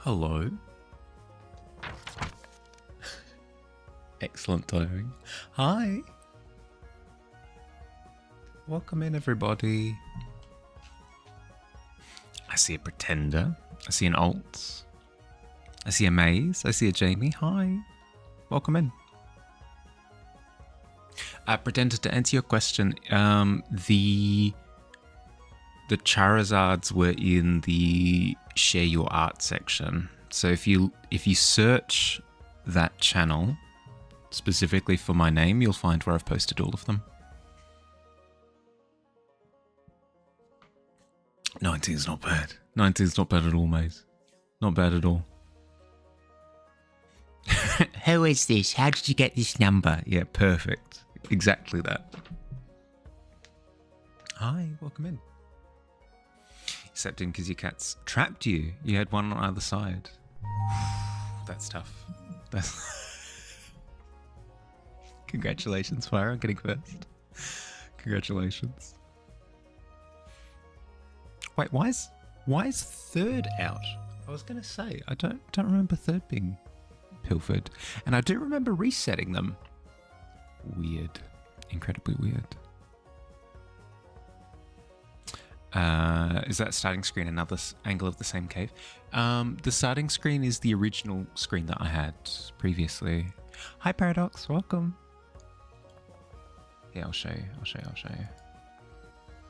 Hello. Excellent timing. Hi. Welcome in, everybody. I see a pretender. I see an alt. I see a Maze. I see a Jamie. Hi. Welcome in. Pretender, to answer your question, the Charizards were in the share your art section. So if you search that channel specifically for my name, you'll find where I've posted all of them. 19's not bad. 19's not bad at all, mate. Not bad at all. Who is this? How did you get this number? Yeah, perfect. Exactly that. Hi, welcome in. Except in because your cats trapped you. You had one on either side. That's tough. That's Congratulations, Fire, on getting first. Congratulations. Wait, why is third out? I was gonna say, I don't remember third being pilfered. And I do remember resetting them. Weird. Incredibly weird. Is that starting screen another angle of the same cave? The starting screen is the original screen that I had previously. Hi Paradox, welcome. Yeah, I'll show you.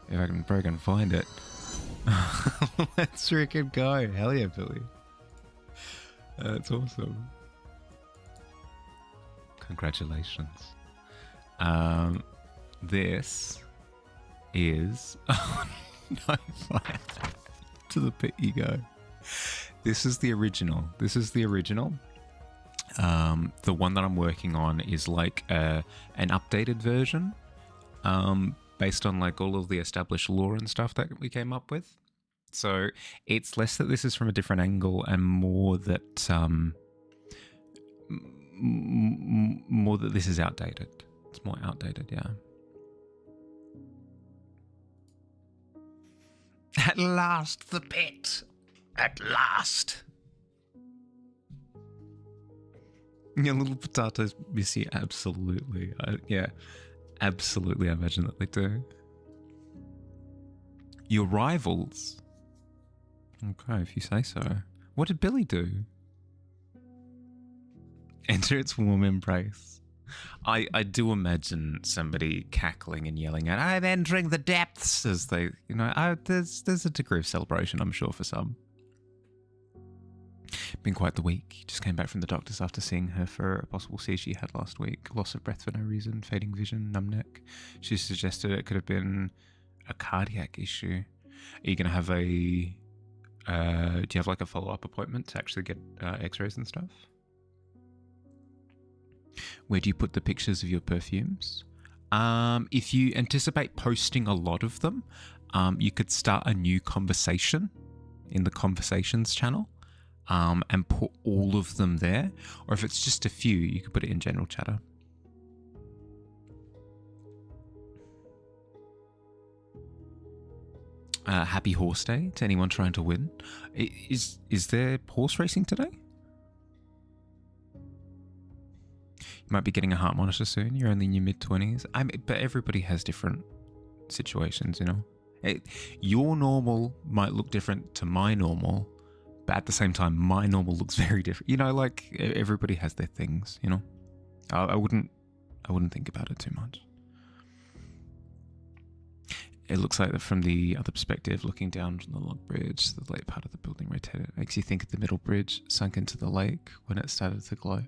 If I can probably find it. Let's freaking go. Hell yeah, Billy. That's awesome. Congratulations. This is... Oh, no, fire. To the pit you go. This is the original. The one that I'm working on is like an updated version, based on like all of the established lore and stuff that we came up with. So it's less that this is from a different angle and more that more that this is outdated. It's more outdated, yeah. At last, the pit. At last. Your little potatoes miss you, absolutely. Yeah, absolutely, I imagine that they do. Your rivals? Okay, if you say so. What did Billy do? Enter its warm embrace. I do imagine somebody cackling and yelling out, I'm entering the depths, as they, you know, there's a degree of celebration, I'm sure, for some. Been quite the week. Just came back from the doctors after seeing her for a possible seizure she had last week. Loss of breath for no reason, fading vision, numb neck. She suggested it could have been a cardiac issue. Are you going to have a... do you have like a follow-up appointment to actually get x-rays and stuff? Where do you put the pictures of your perfumes? If you anticipate posting a lot of them, you could start a new conversation in the conversations channel. And put all of them there, or if it's just a few, you could put it in general chatter. Happy horse day to anyone trying to win. Is there horse racing today? You might be getting a heart monitor soon. You're only in your mid-20s. But everybody has different situations, you know. Your normal might look different to my normal. But at the same time, my normal looks very different. You know, like everybody has their things, you know. I wouldn't think about it too much. It looks like that from the other perspective, looking down from the log bridge, the late part of the building rotated. It makes you think of the middle bridge sunk into the lake when it started to glow.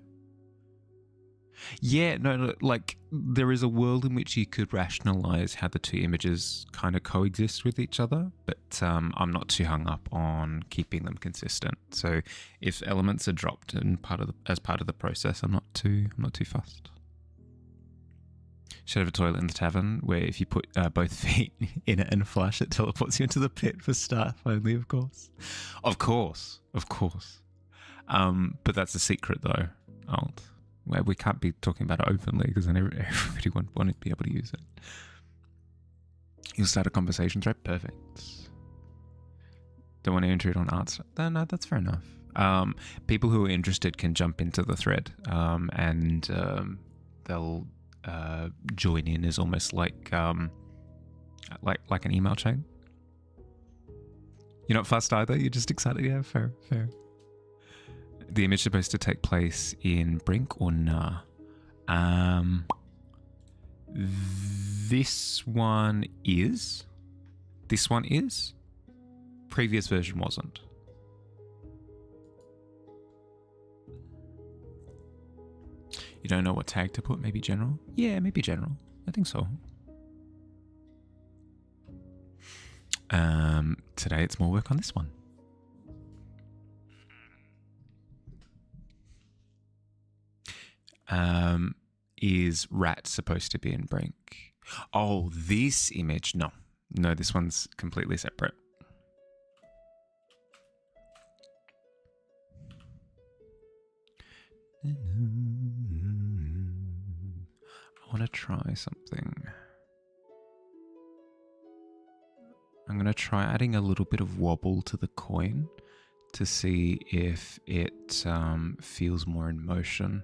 Yeah, no, like there is a world in which you could rationalize how the two images kind of coexist with each other, but I'm not too hung up on keeping them consistent. So if elements are dropped and as part of the process, I'm not too fussed. Should have a toilet in the tavern where if you put both feet in it and flush, it teleports you into the pit for staff only, of course. Of course. But that's a secret though, Alt. Well, we can't be talking about it openly because then everybody won't be able to use it. You'll start a conversation thread? Perfect. Don't want to intrude on art stuff? No, that's fair enough. People who are interested can jump into the thread, and they'll join in as almost like an email chain. You're not fussed either. You're just excited. Yeah, fair. The image is supposed to take place in Brink or Nah. This one is. Previous version wasn't. You don't know what tag to put? Maybe general? Yeah, maybe general. I think so. Today it's more work on this one. Is rat supposed to be in Brink? Oh, this image? No, this one's completely separate. I want to try something. I'm going to try adding a little bit of wobble to the coin to see if it feels more in motion.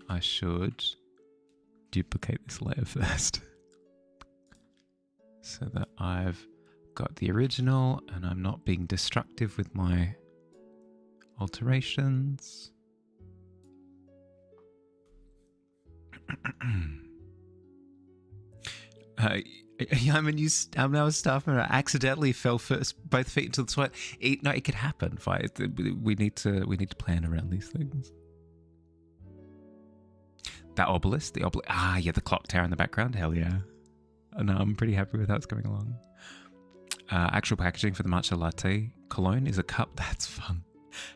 I should duplicate this layer first so that I've got the original and I'm not being destructive with my alterations. I'm a new staff member. I accidentally fell both feet into the toilet. It could happen. We need to plan around these things. That obelisk, the clock tower in the background. Hell yeah! No, I'm pretty happy with how it's coming along. Actual packaging for the matcha latte cologne is a cup. That's fun.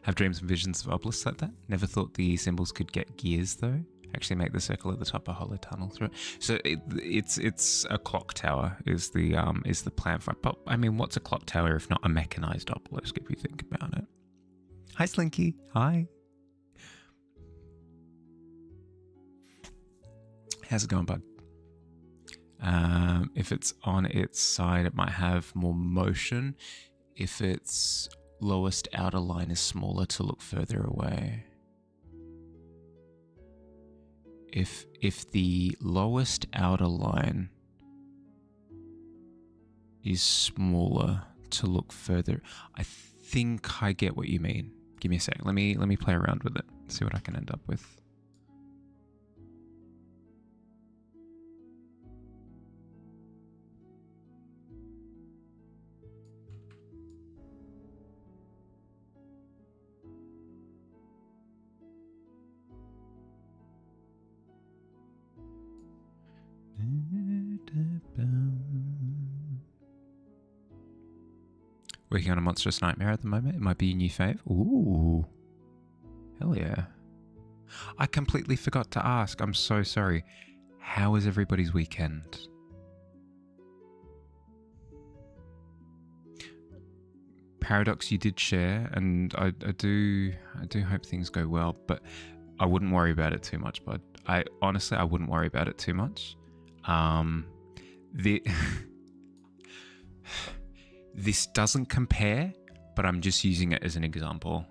Have dreams and visions of obelisks like that. Never thought the symbols could get gears though. Actually make the circle at the top a hollow tunnel through it. So it's a clock tower is the plan for it. But I mean, what's a clock tower if not a mechanized obelisk? If you think about it. Hi Slinky. Hi. How's it going, bud? If it's on its side, it might have more motion. If its lowest outer line is smaller to look further away. If the lowest outer line is smaller to look further, I think I get what you mean. Give me a sec. Let me play around with it. See what I can end up with. Working on a monstrous nightmare at the moment. It might be a new fave. Ooh. Hell yeah. I completely forgot to ask. I'm so sorry. How was everybody's weekend? Paradox you did share, and I do hope things go well, but I wouldn't worry about it too much, bud. I wouldn't worry about it too much. This doesn't compare, but I'm just using it as an example.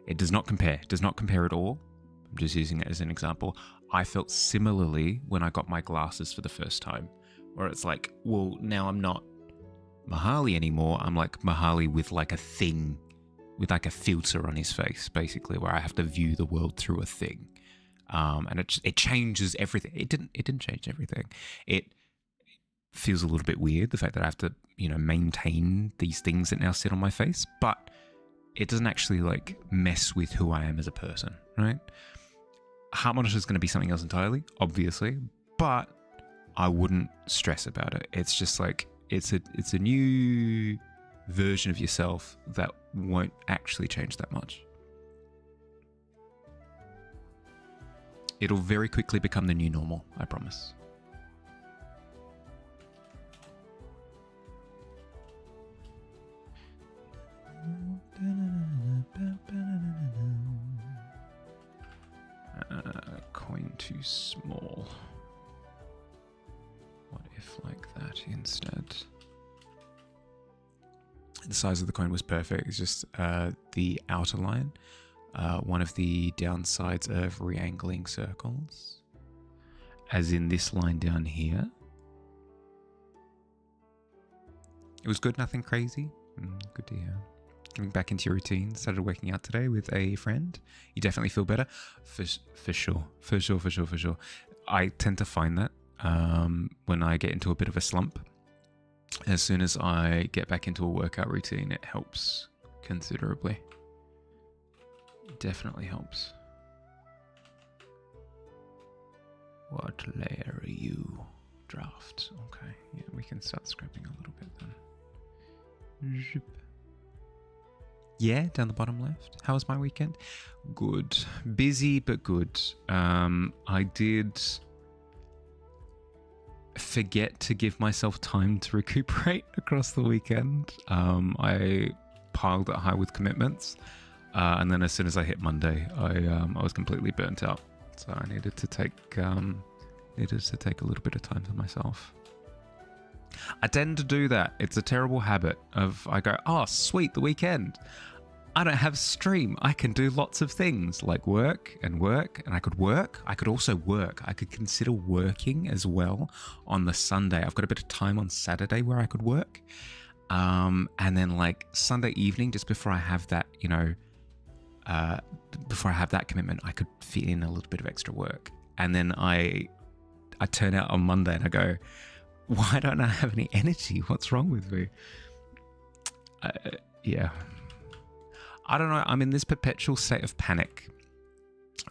It does not compare. It does not compare at all. I'm just using it as an example. I felt similarly when I got my glasses for the first time, where it's like, well, now I'm not Mahali anymore. I'm like Mahali with like a thing, with like a filter on his face, basically, where I have to view the world through a thing. And it changes everything. It didn't change everything. It feels a little bit weird, the fact that I have to, maintain these things that now sit on my face, but it doesn't actually like mess with who I am as a person, right? Heart monitor is going to be something else entirely, obviously, but I wouldn't stress about it. It's just like, it's a new version of yourself that won't actually change that much. It'll very quickly become the new normal, I promise. Coin too small. What if like that instead? The size of the coin was perfect. It's just the outer line. One of the downsides of re-angling circles, as in this line down here. It was good, nothing crazy. Good to hear. Getting back into your routine. Started working out today with a friend. You definitely feel better? For sure. I tend to find that when I get into a bit of a slump. As soon as I get back into a workout routine, it helps considerably. Definitely helps. What layer are you? Draft. Okay, yeah, we can start scrapping a little bit then. Zip. Yeah, down the bottom left. How was my weekend? Good. Busy, but good. I did forget to give myself time to recuperate across the weekend. I piled it high with commitments. And then as soon as I hit Monday, I was completely burnt out. So I needed to take a little bit of time for myself. I tend to do that. It's a terrible habit of I go, oh, sweet, the weekend. I don't have stream. I can do lots of things like work, and I could work. I could also work. I could consider working as well on the Sunday. I've got a bit of time on Saturday where I could work. And then like Sunday evening, just before I have that, before I have that commitment, I could fit in a little bit of extra work. And then I turn out on Monday and I go, why don't I have any energy? What's wrong with me? Yeah. I don't know. I'm in this perpetual state of panic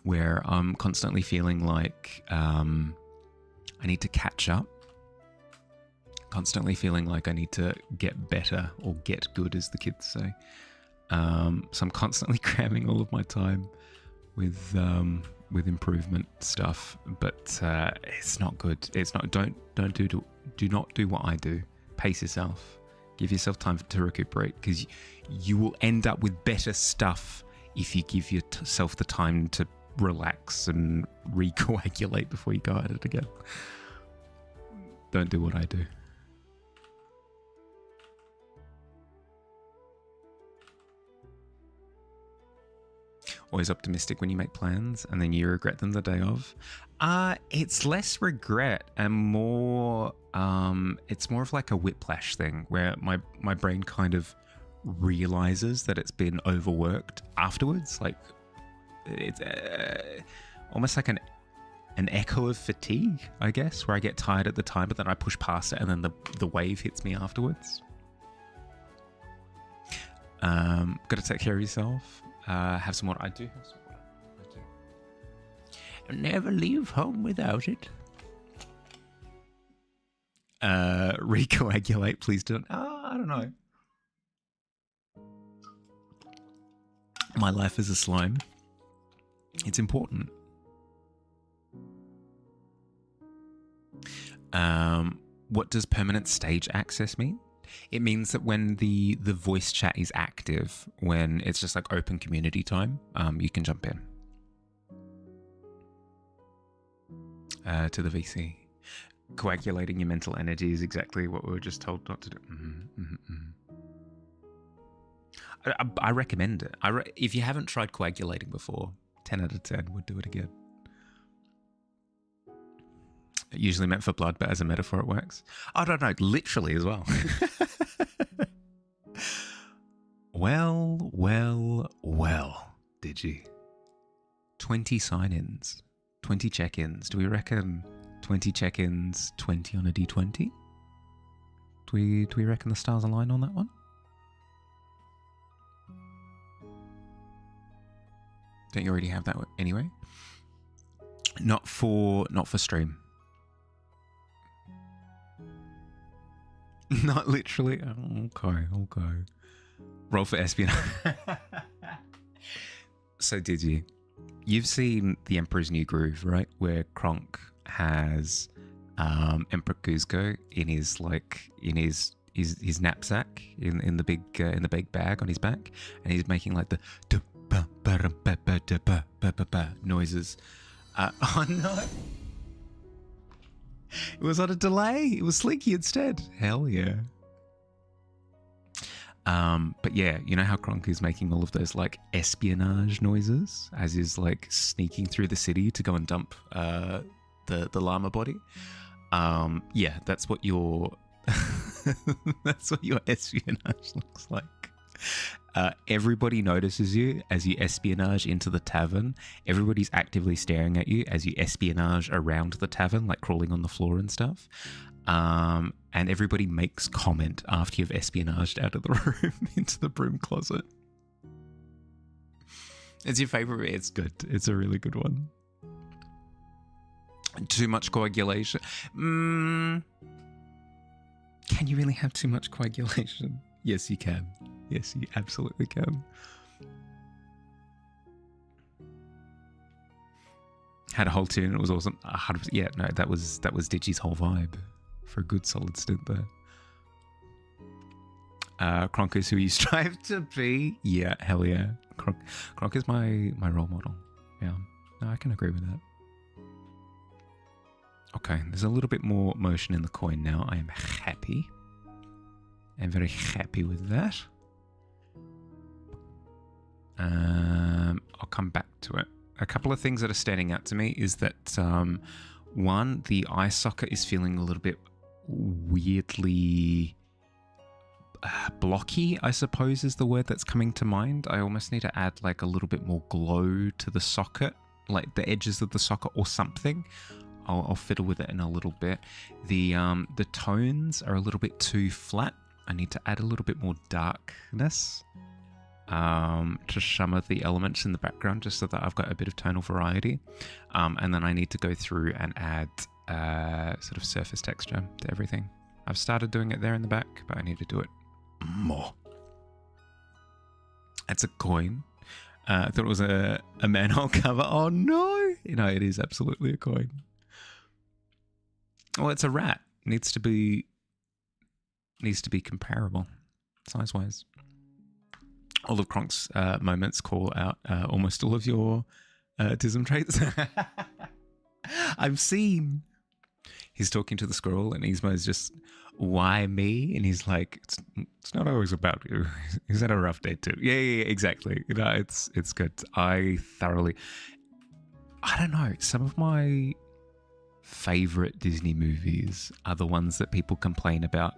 where I'm constantly feeling like I need to catch up. Constantly feeling like I need to get better or get good, as the kids say. So I'm constantly cramming all of my time with improvement stuff, but it's not good. It's not. Do not do what I do. Pace yourself. Give yourself time to recuperate, because you will end up with better stuff if you give yourself the time to relax and recoagulate before you go at it again. Don't do what I do. Always optimistic when you make plans and then you regret them the day of. It's less regret and more, it's more of like a whiplash thing where my brain kind of realizes that it's been overworked afterwards. Like it's almost like an echo of fatigue, I guess, where I get tired at the time, but then I push past it and then the wave hits me afterwards. Got to take care of yourself. Have some water. I do have some water. I do. Never leave home without it. Recoagulate, please don't. I don't know. My life is a slime. It's important. What does permanent stage access mean? It means that when the voice chat is active, when it's just like open community time, you can jump in to the VC. Coagulating your mental energy is exactly what we were just told not to do. I recommend it. If you haven't tried coagulating before, 10 out of 10 would do it again. Usually meant for blood, but as a metaphor it works. I don't know, literally as well. Well, did you? 20 sign-ins, 20 check-ins. Do we reckon 20 check-ins, 20 on a D20? Do we reckon the stars align on that one? Don't you already have that anyway? Not for stream. Not literally. Okay. Roll for espionage. So did you? You've seen The Emperor's New Groove, right? Where Kronk has Emperor Kuzco in his his knapsack in the big bag on his back, and he's making like the noises. Oh no! It was on a delay. It was Slinky instead. Hell yeah. But yeah, you know how Kronk is making all of those like espionage noises as he's like sneaking through the city to go and dump the llama body. Yeah, that's what your that's what your espionage looks like. Everybody notices you as you espionage into the tavern. Everybody's actively staring at you as you espionage around the tavern, like crawling on the floor and stuff. And everybody makes comment after you've espionaged out of the room into the broom closet. It's your favorite. It's good. It's a really good one. Too much coagulation. Can you really have too much coagulation? Yes, you can. Yes, you absolutely can. Had a whole tune. It was awesome. 100%. Yeah, no, that was Digi's whole vibe for a good solid stint there. Kronk is who you strive to be. Yeah, hell yeah. Kronk is my role model. Yeah, no, I can agree with that. Okay, there's a little bit more motion in the coin now. I am happy. I'm very happy with that. I'll come back to it. A couple of things that are standing out to me is that, one, the eye socket is feeling a little bit weirdly blocky, I suppose is the word that's coming to mind. I almost need to add like a little bit more glow to the socket, like the edges of the socket or something. I'll fiddle with it in a little bit. The tones are a little bit too flat. I need to add a little bit more darkness to some of the elements in the background, just so that I've got a bit of tonal variety. And then I need to go through and add sort of surface texture to everything. I've started doing it there in the back, but I need to do it more. It's a coin. I thought it was a manhole cover. Oh no! No, it is absolutely a coin. Well, it's a rat. Needs to be comparable, size-wise. All of Kronk's moments call out almost all of your autism traits. I've seen. He's talking to the squirrel, and Isma's just, "Why me?" And he's like, "It's not always about you. He's had a rough day too." Yeah, exactly. You know, it's good. I don't know. Some of my favorite Disney movies are the ones that people complain about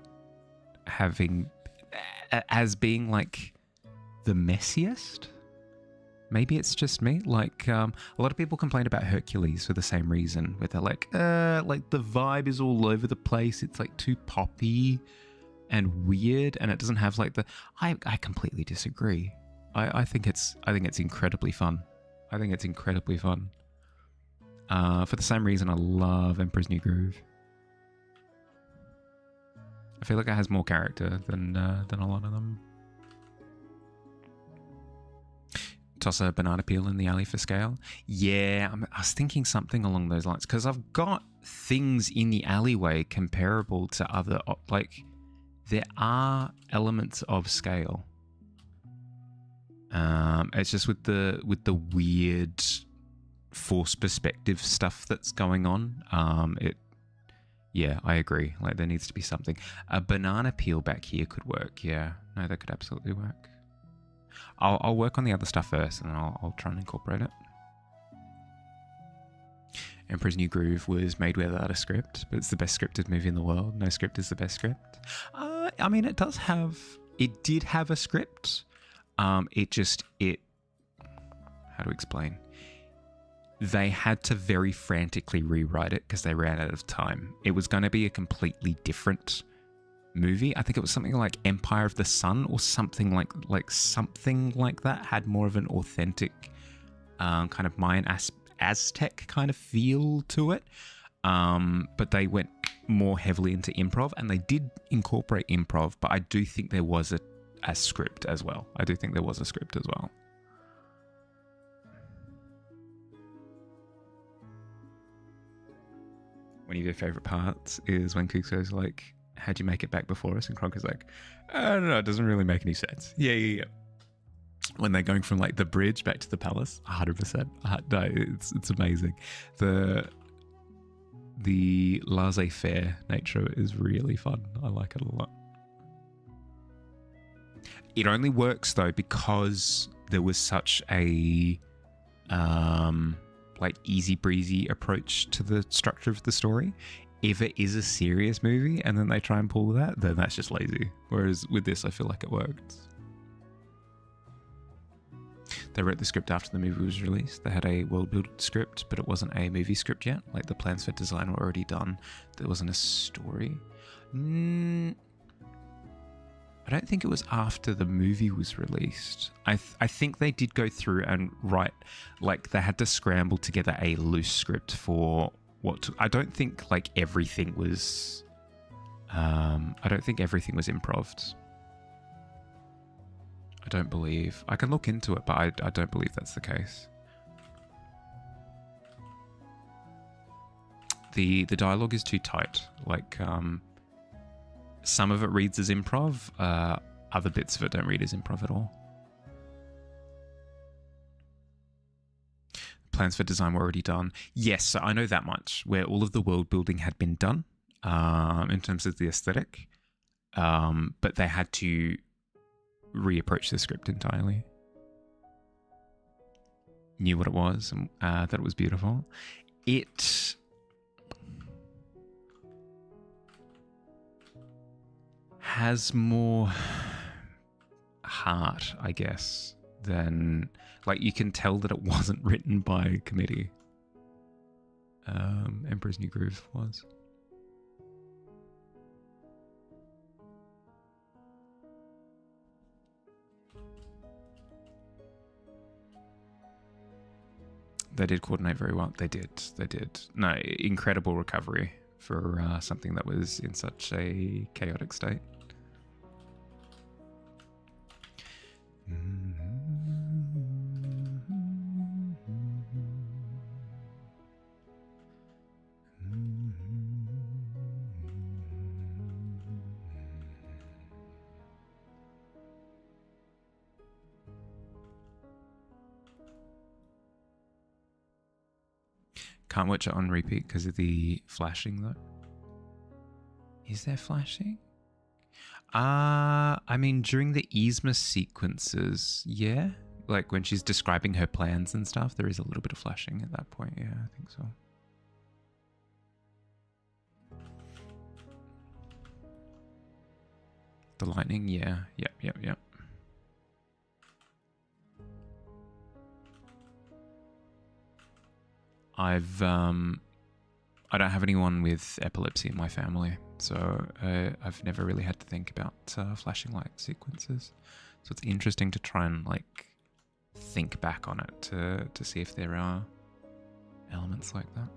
having as being like the messiest. Maybe it's just me. Like a lot of people complain about Hercules for the same reason, where they're like the vibe is all over the place. It's like too poppy and weird, and it doesn't have like the. I completely disagree. I think it's incredibly fun. I think it's incredibly fun. For the same reason I love Emperor's New Groove. I feel like it has more character than a lot of them. Toss a banana peel in the alley for scale. Yeah, I was thinking something along those lines, because I've got things in the alleyway comparable to other, like there are elements of scale. It's just with the weird force perspective stuff that's going on. Yeah, I agree. Like there needs to be something. A banana peel back here could work. Yeah, no, that could absolutely work. I'll work on the other stuff first, and then I'll try and incorporate it. Emperor's New Groove was made without a script, but it's the best scripted movie in the world. No script is the best script. I mean, it did have a script. How to explain? They had to very frantically rewrite it because they ran out of time. It was going to be a completely different movie. I think it was something like Empire of the Sun or something like something like that. Had more of an authentic kind of Mayan Aztec kind of feel to it. But they went more heavily into improv, and they did incorporate improv, but I do think there was a script as well. one of your favorite parts is when Kuzco's like, how'd you make it back before us? And Kronka's like, I don't know, it doesn't really make any sense. Yeah. When they're going from like the bridge back to the palace, 100%. No, it's amazing. The laissez-faire nature is really fun. I like it a lot. It only works though because there was such a like easy breezy approach to the structure of the story. If it is a serious movie and then they try and pull that, then that's just lazy. Whereas with this, I feel like it worked. They wrote the script after the movie was released. They had a world-built script, but it wasn't a movie script yet. Like the plans for design were already done. There wasn't a story. I don't think it was after the movie was released. I think they did go through and write, like they had to scramble together a loose script for what I don't think like everything was. I don't think everything was improv'd. I don't believe. I can look into it, but I don't believe that's the case. The dialogue is too tight. Like, some of it reads as improv. Other bits of it don't read as improv at all. Plans for design were already done. Yes, so I know that much, where all of the world building had been done in terms of the aesthetic. But they had to reapproach the script entirely. Knew what it was, and that it was beautiful. It has more heart, I guess, than like you can tell that it wasn't written by committee. Emperor's New Groove was. They did coordinate very well. They did. No, incredible recovery for something that was in such a chaotic state. Can't watch it on repeat because of the flashing though. Is there flashing? I mean, during the Yzma sequences, yeah. Like when she's describing her plans and stuff, there is a little bit of flashing at that point. Yeah, I think so. The lightning, yeah. Yep. I don't have anyone with epilepsy in my family, so I've never really had to think about flashing light sequences. So it's interesting to try and like think back on it to see if there are elements like that.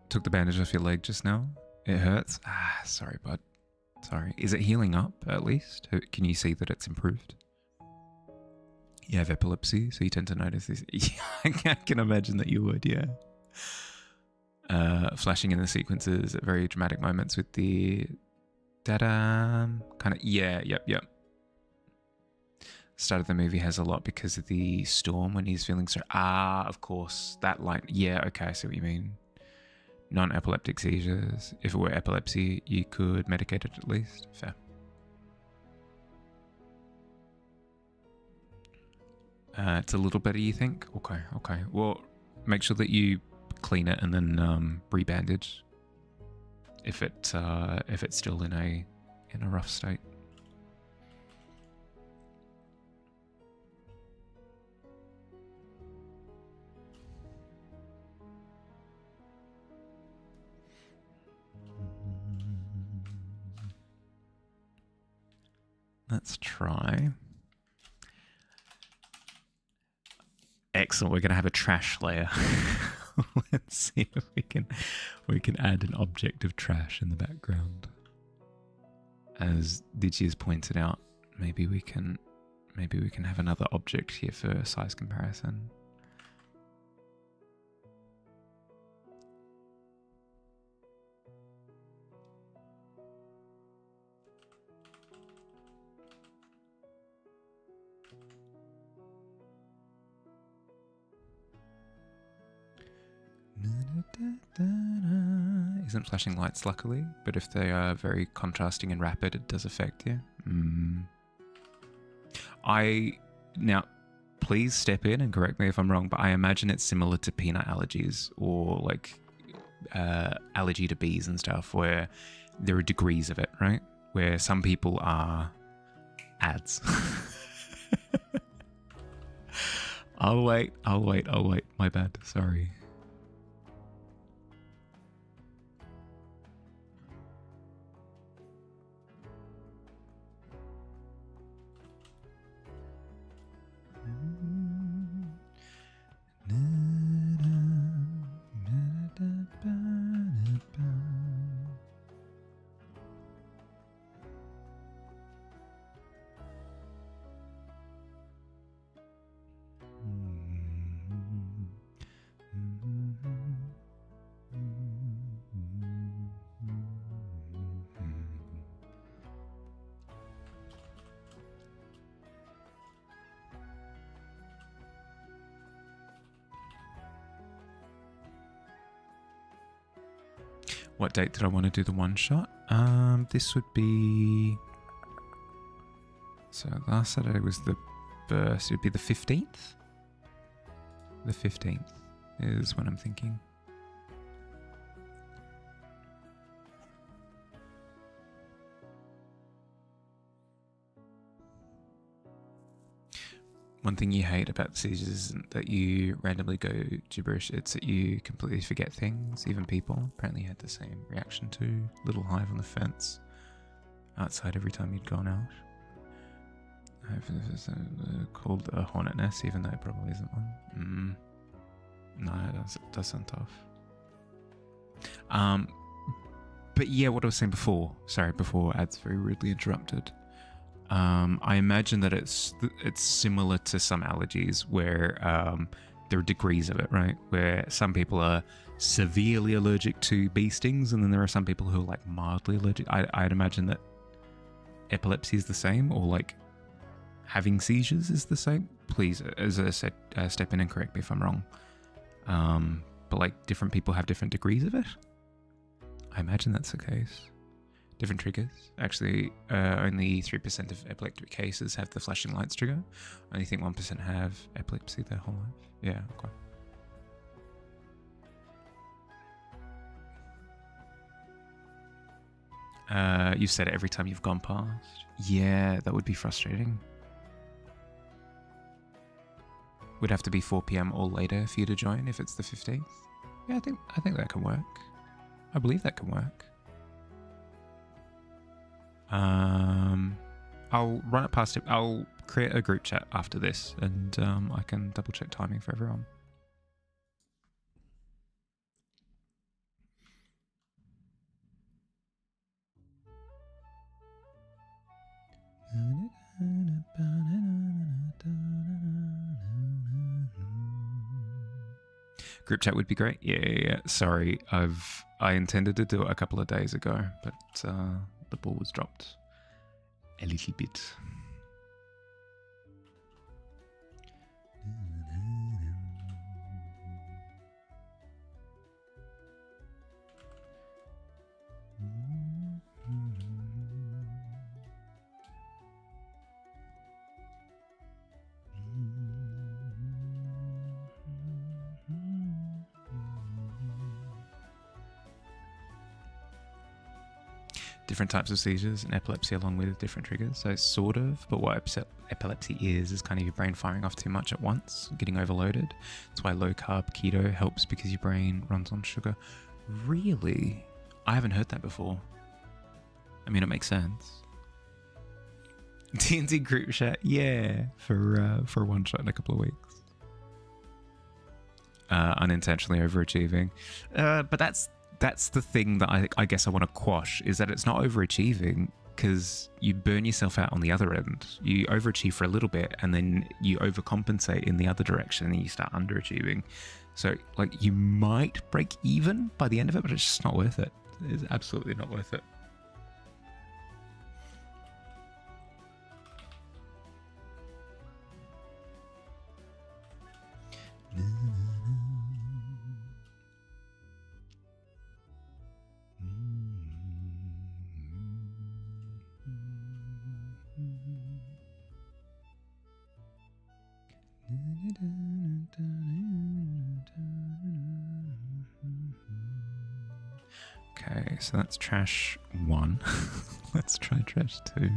Took the bandage off your leg just now. It hurts. Sorry, bud. Sorry. Is it healing up at least? Can you see that it's improved? You have epilepsy, so you tend to notice this. I can imagine that you would, yeah. Flashing in the sequences at very dramatic moments with the da-da kind of, yeah, yep. Start of the movie has a lot because of the storm when he's feeling so, of course, that line, yeah, okay, I see what you mean. Non-epileptic seizures. If it were epilepsy, you could medicate it at least. Fair. It's a little better, you think? Okay. Well, make sure that you clean it and then rebandage if it's still in a rough state. Let's try. Excellent. We're going to have a trash layer. Let's see if we can add an object of trash in the background. As Digi has pointed out, maybe we can have another object here for size comparison. Isn't flashing lights luckily, but if they are very contrasting and rapid, it does affect you. Now, please step in and correct me if I'm wrong, but I imagine it's similar to peanut allergies or like allergy to bees and stuff, where there are degrees of it, right? Where some people are ads. I'll wait. My bad. Sorry. What date did I want to do the one shot? This would be... So last Saturday was the first. It would be the 15th? The 15th is when I'm thinking. One thing you hate about seizures isn't that you randomly go gibberish, it's that you completely forget things, even people. Apparently you had the same reaction to Little Hive on the fence outside every time you'd gone out. I've called a hornet nest, even though it probably isn't one. No, it does sound tough. But yeah, what I was saying before, before ads very rudely interrupted. I imagine that it's similar to some allergies where there are degrees of it, right? Where some people are severely allergic to bee stings, and then there are some people who are like mildly allergic. I'd imagine that epilepsy is the same, or like having seizures is the same. Please, as I said, step in and correct me if I'm wrong. But like different people have different degrees of it. I imagine that's the case. Different triggers. Actually, only 3% of epileptic cases have the flashing lights trigger. I only think 1% have epilepsy their whole life. Yeah, okay. You've said it every time you've gone past. Yeah, that would be frustrating. Would have to be 4 PM or later for you to join if it's the 15th. Yeah, I think that can work. I believe that can work. I'll run it past it. I'll create a group chat after this, and I can double check timing for everyone. Group chat would be great. Yeah. Sorry, I intended to do it a couple of days ago, but the ball was dropped a little bit. Different types of seizures and epilepsy along with different triggers, so sort of, but what epilepsy is kind of your brain firing off too much at once, getting overloaded. That's why low carb keto helps, because your brain runs on sugar. Really? I haven't heard that before. I mean, it makes sense. D&D group chat, yeah, for one shot in a couple of weeks. Unintentionally overachieving, but that's the thing that I guess I want to quash, is that it's not overachieving, because you burn yourself out on the other end. You overachieve for a little bit, and then you overcompensate in the other direction, and you start underachieving. So, like, you might break even by the end of it, but it's just not worth it. It's absolutely not worth it. Okay, so that's trash 1. Let's try trash 2.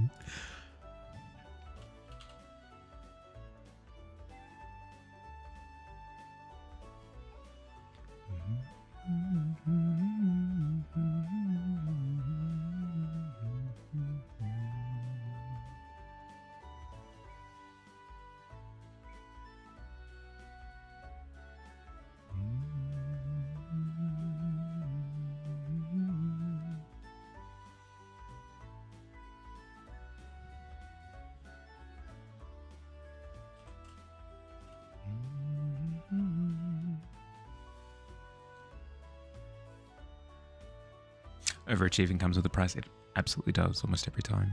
Overachieving comes with a price. It absolutely does, almost every time.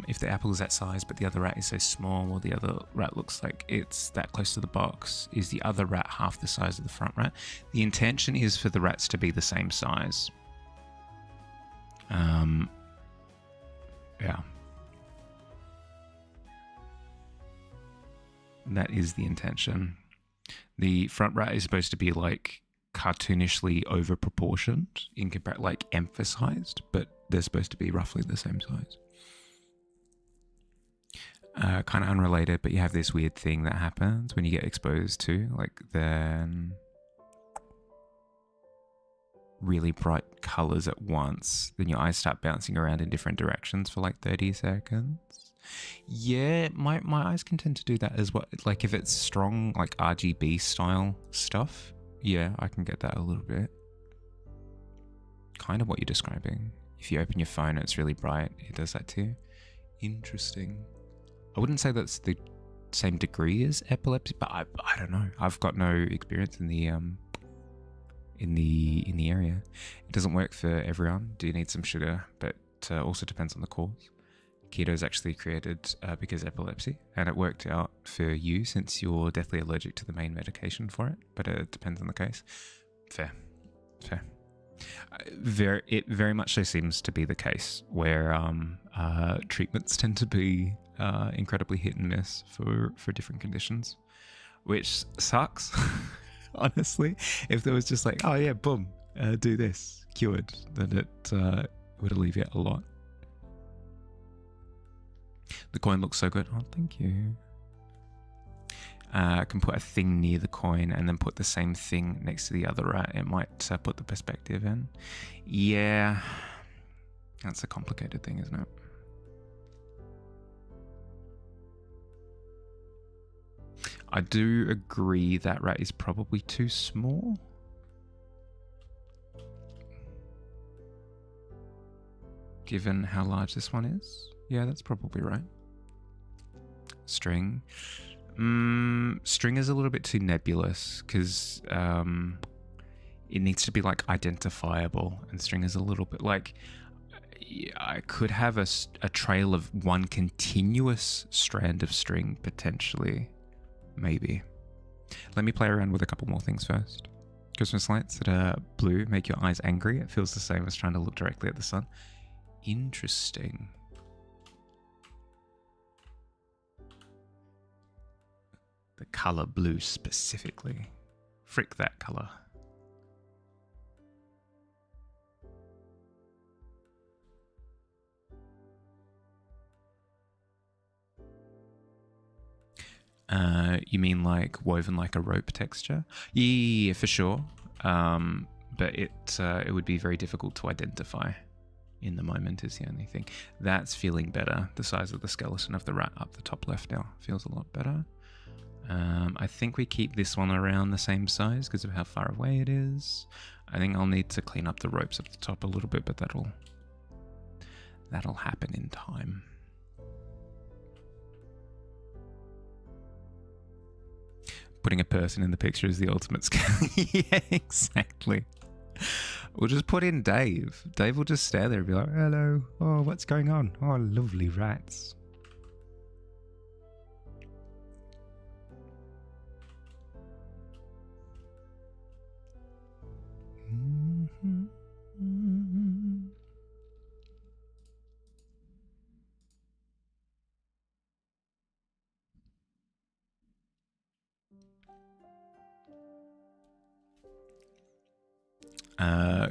If the apple is that size, but the other rat is so small, or the other rat looks like it's that close to the box, is the other rat half the size of the front rat? The intention is for the rats to be the same size. Yeah. That is the intention. The front rat is supposed to be like cartoonishly over proportioned, like emphasized, but they're supposed to be roughly the same size. Kind of unrelated, but you have this weird thing that happens when you get exposed to, like, then really bright colors at once, then your eyes start bouncing around in different directions for like 30 seconds. Yeah, my eyes can tend to do that as well. Like, if it's strong, like RGB style stuff, yeah, I can get that a little bit. Kind of what you're describing. If you open your phone and it's really bright, it does that too. Interesting. I wouldn't say that's the same degree as epilepsy, but I don't know. I've got no experience in the area. It doesn't work for everyone. Do you need some sugar? But also depends on the cause. Keto is actually created because of epilepsy, and it worked out for you since you're deathly allergic to the main medication for it, but it depends on the case. Fair. It very much so seems to be the case where treatments tend to be incredibly hit and miss for different conditions, which sucks. Honestly, if there was just like, oh yeah, boom, do this, cured, then it would alleviate a lot. The coin looks so good. Oh, thank you. I can put a thing near the coin and then put the same thing next to the other rat. It might put the perspective in. Yeah, that's a complicated thing, isn't it? I do agree that rat is probably too small. Given how large this one is. Yeah, that's probably right. String. String is a little bit too nebulous because it needs to be like identifiable, and string is a little bit like, I could have a trail of one continuous strand of string potentially, maybe. Let me play around with a couple more things first. Christmas lights that are blue make your eyes angry. It feels the same as trying to look directly at the sun. Interesting. The color blue specifically. Frick that color. You mean like woven like a rope texture? Yeah, for sure. But it would be very difficult to identify. in the moment is the only thing. That's feeling better. The size of the skeleton of the rat up the top left now feels a lot better. I think we keep this one around the same size because of how far away it is. I think I'll need to clean up the ropes at the top a little bit, but that'll happen in time. Putting a person in the picture is the ultimate scale. Yeah, exactly. We'll just put in Dave. Dave will just stare there and be like, hello. Oh, what's going on? Oh, lovely rats.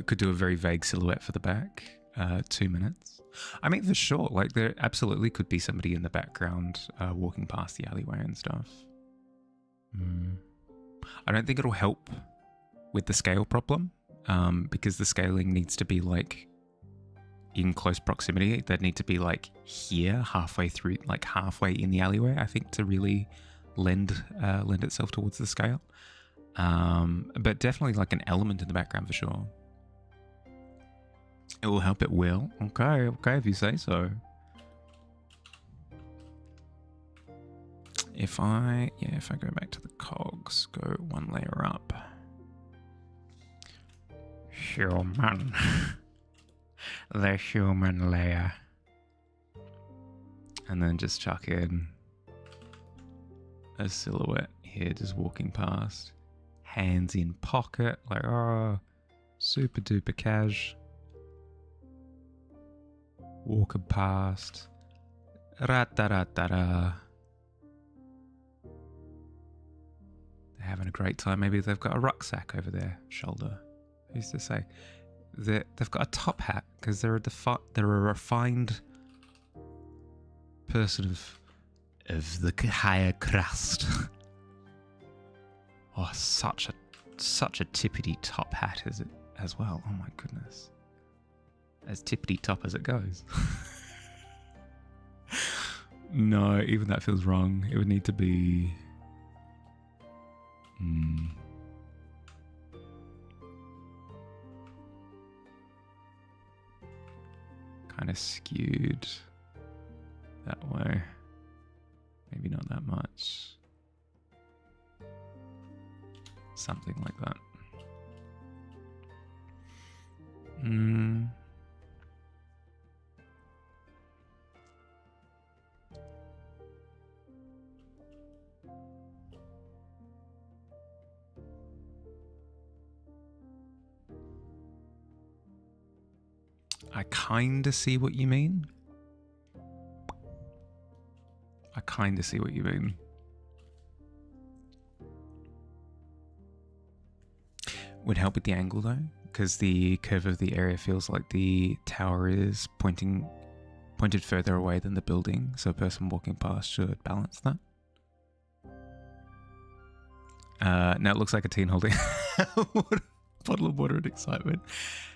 Could do a very vague silhouette for the back. 2 minutes. I mean, for sure. Like, there absolutely could be somebody in the background walking past the alleyway and stuff. I don't think it'll help with the scale problem because the scaling needs to be like in close proximity. They'd need to be like here, halfway through, like halfway in the alleyway, I think, to really lend itself towards the scale. But definitely like an element in the background for sure. It will help, it will. Okay, if you say so. If I go back to the cogs, go one layer up. Human. The human layer. And then just chuck in a silhouette here, just walking past. Hands in pocket, like, oh, super duper cash. Walking past. Ra-da-da-da-da. They're having a great time. Maybe they've got a rucksack over their shoulder. Who's to say? They've got a top hat because they're a refined person of the higher crust. Oh, such a tippity top hat is it as well. Oh my goodness. As tippity top as it goes. No, even that feels wrong. It would need to be kind of skewed that way. Maybe not that much. Something like that. I kind of see what you mean. Would help with the angle though, because the curve of the area feels like the tower is pointed further away than the building, so a person walking past should balance that. Now it looks like a teen holding a bottle of water in excitement.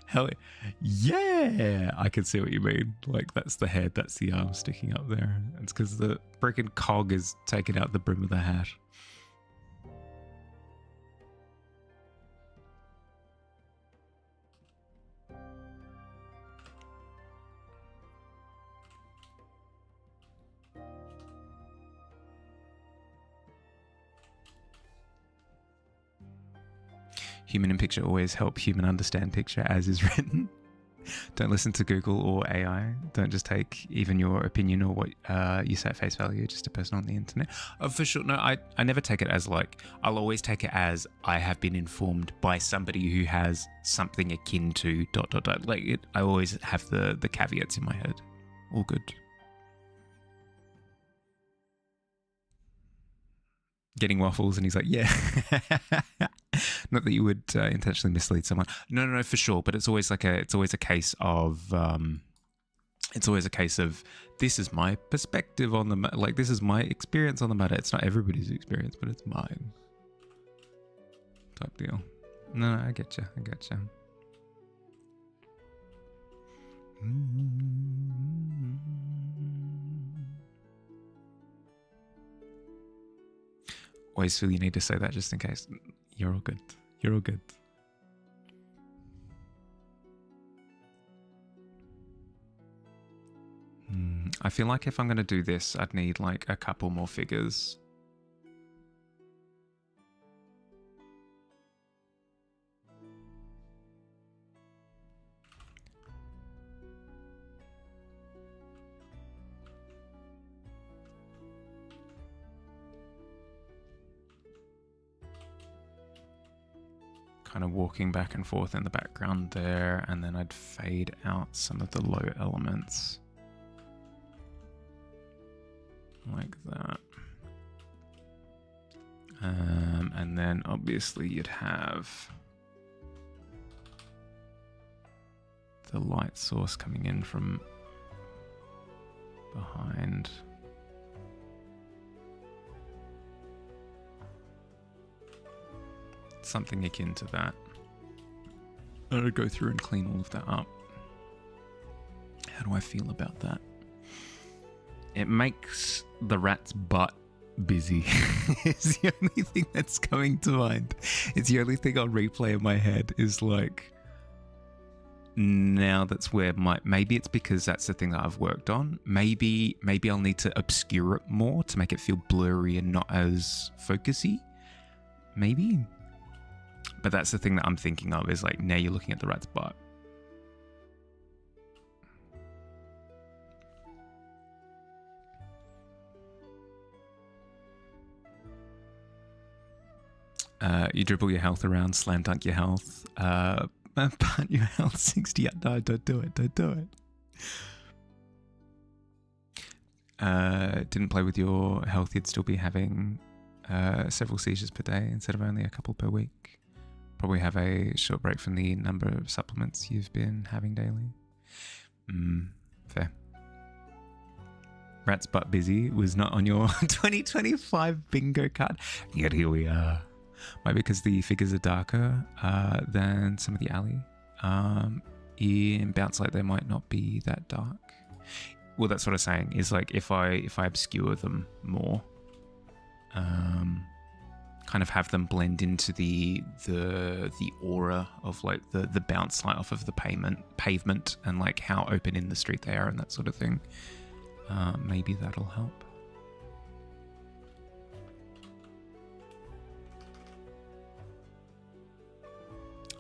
Hell yeah! I can see what you mean. Like, that's the head, that's the arm sticking up there. It's because the freaking cog is taking out the brim of the hat. Human in picture always help human understand picture as is written. Don't listen to Google or AI. Don't just take even your opinion or what you say at face value, just a person on the internet. For sure, no, I never take it as like, I'll always take it as I have been informed by somebody who has something akin to ... Like I always have the caveats in my head. All good. Getting waffles and he's like, yeah. Not that you would intentionally mislead someone. No, for sure. But it's always a case of this is my perspective on the matter. Like, this is my experience on the matter. It's not everybody's experience, but it's mine. Type deal. No, I get you. Always feel you need to say that just in case. You're all good. You're all good. I feel like if I'm going to do this, I'd need like a couple more figures. Kind of walking back and forth in the background there, and then I'd fade out some of the low elements. Like that. And then obviously you'd have the light source coming in from behind. Something akin to that. I'm gonna go through and clean all of that up. How do I feel about that? It makes the rat's butt busy. It's the only thing that's coming to mind. It's the only thing I'll replay in my head is like, now that's where maybe it's because that's the thing that I've worked on. Maybe I'll need to obscure it more to make it feel blurry and not as focusy. Maybe. But that's the thing that I'm thinking of, is like, now you're looking at the rat's butt. You dribble your health around, slam dunk your health, punt your health 60. No, don't do it. Don't do it. Didn't play with your health, you'd still be having several seizures per day instead of only a couple per week. Probably have a short break from the number of supplements you've been having daily. Fair. Rat's butt busy was not on your 2025 bingo card. Yet here we are. Maybe because the figures are darker than some of the alley. In Bounce Light they might not be that dark. Well, that's what I'm saying, is like if I obscure them more, kind of have them blend into the aura of like the bounce light off of the pavement and like how open in the street they are and that sort of thing. Maybe that'll help.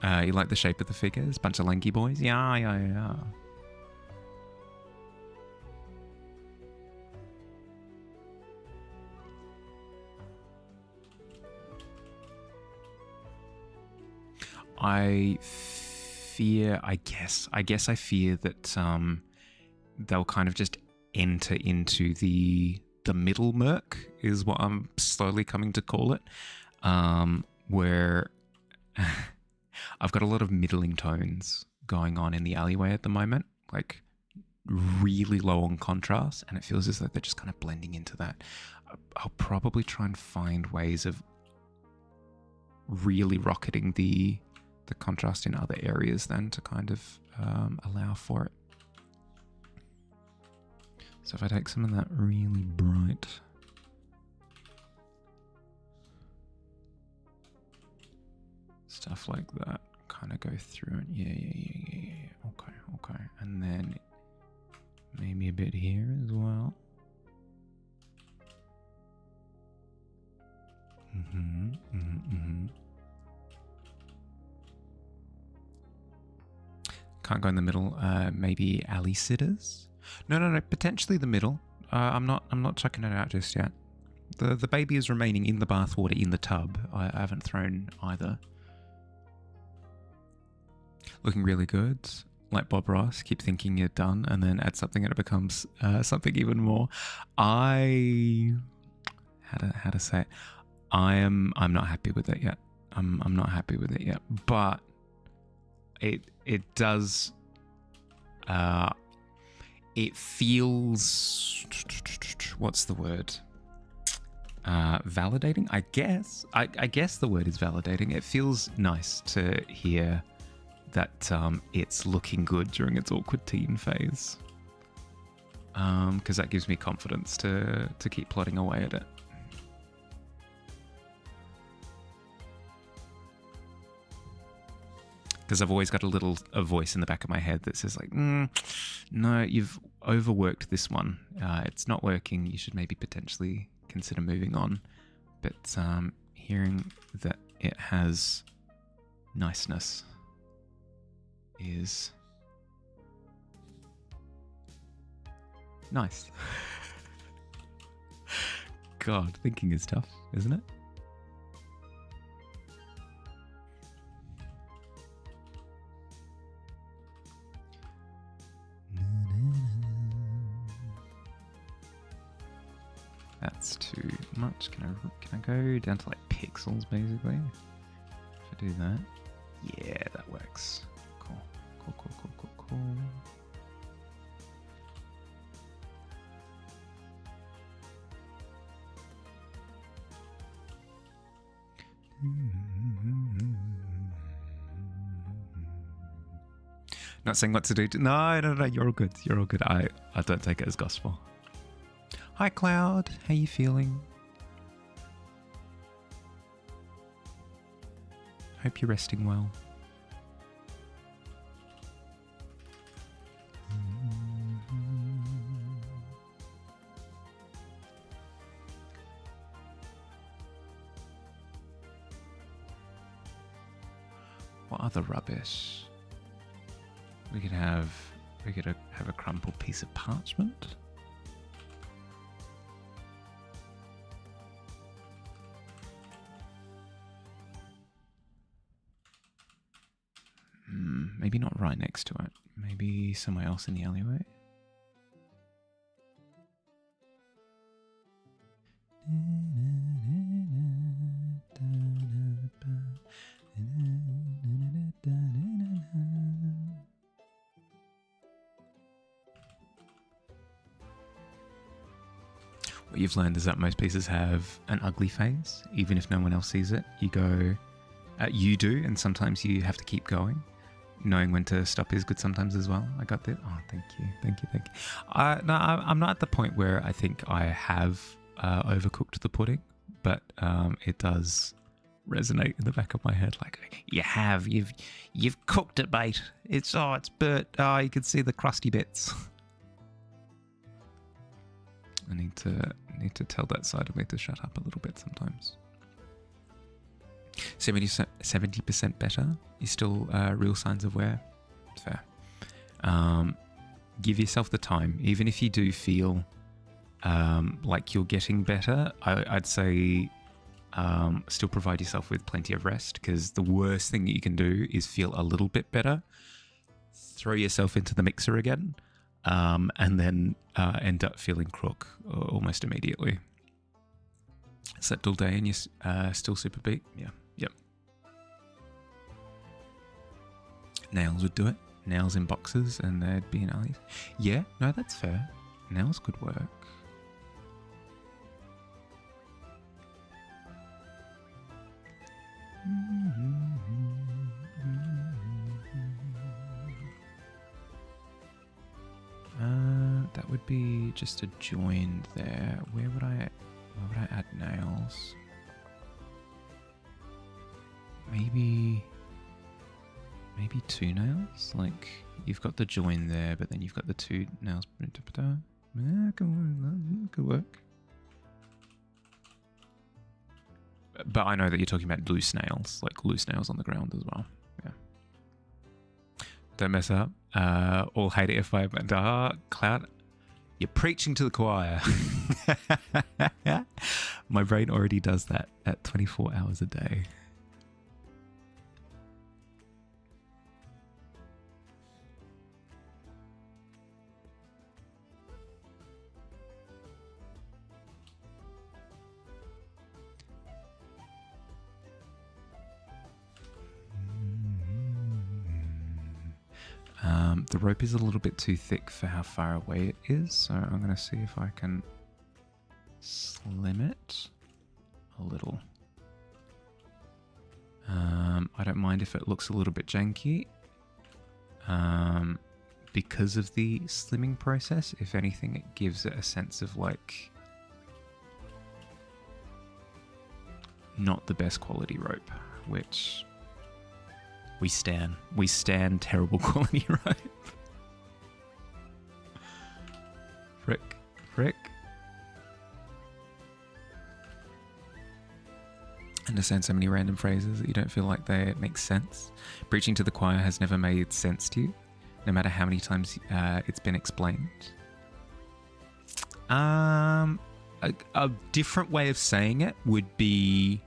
You like the shape of the figures? Bunch of lanky boys? Yeah. I fear that they'll kind of just enter into the middle murk, is what I'm slowly coming to call it, where I've got a lot of middling tones going on in the alleyway at the moment, like really low on contrast, and it feels as though they're just kind of blending into that. I'll probably try and find ways of really rocketing the contrast in other areas then to kind of allow for it. So if I take some of that really bright stuff like that, kind of go through it. Yeah. Okay. And then maybe a bit here as well. Can't go in the middle. Maybe alley sitters. No. Potentially the middle. I'm not chucking it out just yet. The baby is remaining in the bathwater in the tub. I haven't thrown either. Looking really good. Like Bob Ross, keep thinking you're done, and then add something and it becomes something even more. How to say it? I'm not happy with it yet. I'm not happy with it yet. But it does. It feels. What's the word? Validating, I guess. I guess the word is validating. It feels nice to hear that it's looking good during its awkward teen phase. Because that gives me confidence to keep plodding away at it. Because I've always got a voice in the back of my head that says like, no, you've overworked this one. It's not working. You should maybe potentially consider moving on. But hearing that it has niceness is nice. God, thinking is tough, isn't it? That's too much. Can I go down to like pixels basically? If I do that, yeah, that works. Cool. Not saying what to do. No, you're all good. You're all good. I don't take it as gospel. Hi, Cloud. How you feeling? Hope you're resting well. What other rubbish? We could have a crumpled piece of parchment. Maybe not right next to it. Maybe somewhere else in the alleyway. What you've learned is that most pieces have an ugly phase, even if no one else sees it. You go, you do, and sometimes you have to keep going. Knowing when to stop is good sometimes as well. I got that. Oh, thank you. No, I'm not at the point where I think I have overcooked the pudding, but it does resonate in the back of my head. Like, you've cooked it, mate. It's burnt. Oh, you can see the crusty bits. I need to tell that side of me to shut up a little bit sometimes. 70% better is still real signs of wear. Fair. Give yourself the time. Even if you do feel like you're getting better, I'd say still provide yourself with plenty of rest, because the worst thing that you can do is feel a little bit better, throw yourself into the mixer again, and then end up feeling crook almost immediately. Slept all day and you're still super beat? Yeah. Yep. Nails would do it. Nails in boxes and they'd be in alleys. Yeah, no, that's fair. Nails could work. That would be just a join there. Where would I add nails? Maybe 2 nails? Like, you've got the join there, but then you've got the 2 nails. Yeah, could work. But I know that you're talking about loose nails, like loose nails on the ground as well. Yeah. Don't mess up. All hate it if I... Cloud, you're preaching to the choir. My brain already does that at 24 hours a day. The rope is a little bit too thick for how far away it is, so I'm going to see if I can slim it a little. I don't mind if it looks a little bit janky. because of the slimming process. If anything, it gives it a sense of like not the best quality rope, which we stand terrible quality rope. Frick. Understand so many random phrases that you don't feel like they make sense. Preaching to the choir has never made sense to you, no matter how many times it's been explained. A different way of saying it would be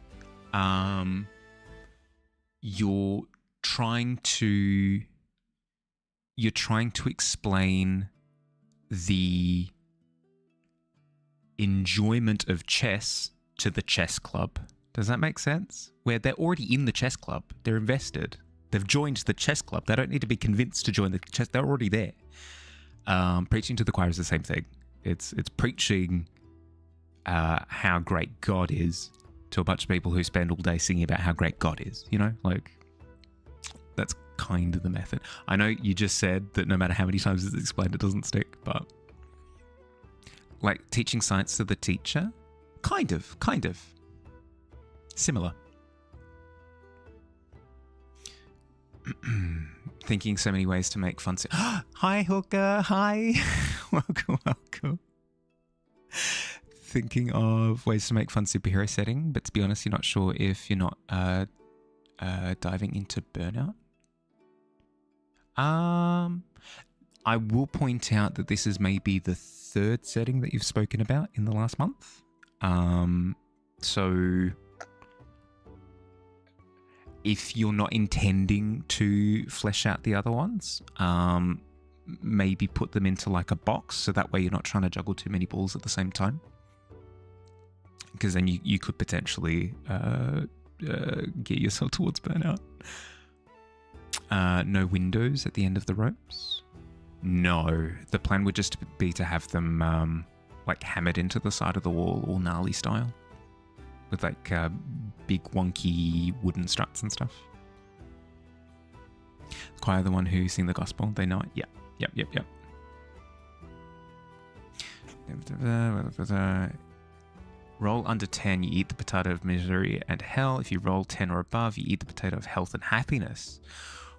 you're trying to explain the enjoyment of chess to the chess club. Does that make sense? Where they're already in the chess club. They're invested. They've joined the chess club. They don't need to be convinced to join the chess. They're already there. Preaching to the choir is the same thing. It's preaching how great God is to a bunch of people who spend all day singing about how great God is. You know, like that's kind of the method. I know you just said that no matter how many times it's explained, it doesn't stick, but like teaching science to the teacher, kind of similar. Thinking so many ways to make fun. Hi, Hooker. Hi. welcome. Thinking of ways to make fun superhero setting, but to be honest, you're not sure if you're not diving into burnout. I will point out that this is maybe the third setting that you've spoken about in the last month. So if you're not intending to flesh out the other ones, maybe put them into like a box, so that way you're not trying to juggle too many balls at the same time. Because then you could potentially get yourself towards burnout. No windows at the end of the ropes. No, the plan would just be to have them like hammered into the side of the wall, all gnarly style, with like big wonky wooden struts and stuff. The choir, the one who sing the gospel, they know it. Yep. Roll under 10, you eat the potato of misery and hell. If you roll 10 or above, you eat the potato of health and happiness.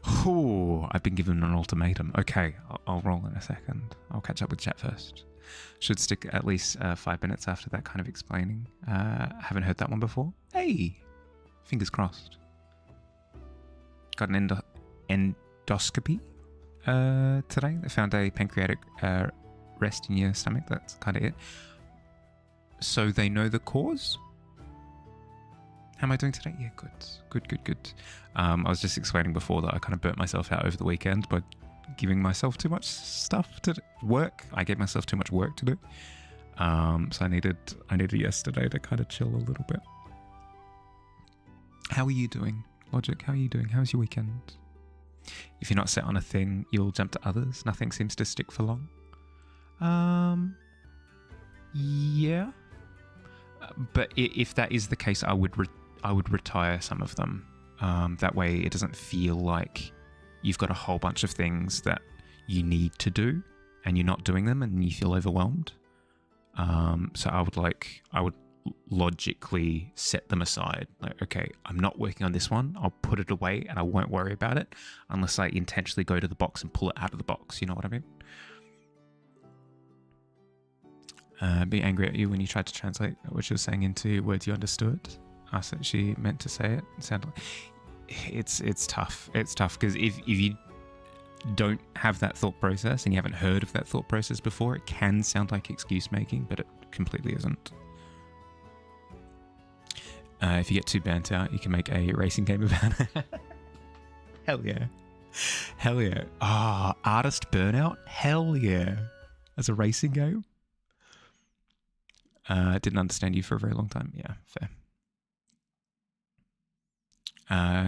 Oh, I've been given an ultimatum. Okay, I'll roll in a second. I'll catch up with chat first. Should stick at least 5 minutes after that kind of explaining. Haven't heard that one before. Hey, fingers crossed. Got an endoscopy today. They found a pancreatic rest in your stomach. That's kind of it. So they know the cause. How am I doing today? Yeah, good. I was just explaining before that I kind of burnt myself out over the weekend by giving myself too much stuff to work. I gave myself too much work to do. So I needed yesterday to kind of chill a little bit. How are you doing, Logic? How are you doing? How's your weekend? If you're not set on a thing, you'll jump to others. Nothing seems to stick for long. Yeah. But if that is the case, I would retire some of them. That way it doesn't feel like you've got a whole bunch of things that you need to do and you're not doing them and you feel overwhelmed. So I would logically set them aside. Like, okay, I'm not working on this one. I'll put it away and I won't worry about it unless I intentionally go to the box and pull it out of the box. You know what I mean? Be angry at you when you tried to translate what she was saying into words you understood. Asked that she meant to say it. It sounded like it's tough. It's tough because if you don't have that thought process and you haven't heard of that thought process before, it can sound like excuse making, but it completely isn't. If you get too burnt out, you can make a racing game about it. Hell yeah. Artist burnout? Hell yeah. As a racing game? Didn't understand you for a very long time. Yeah, fair.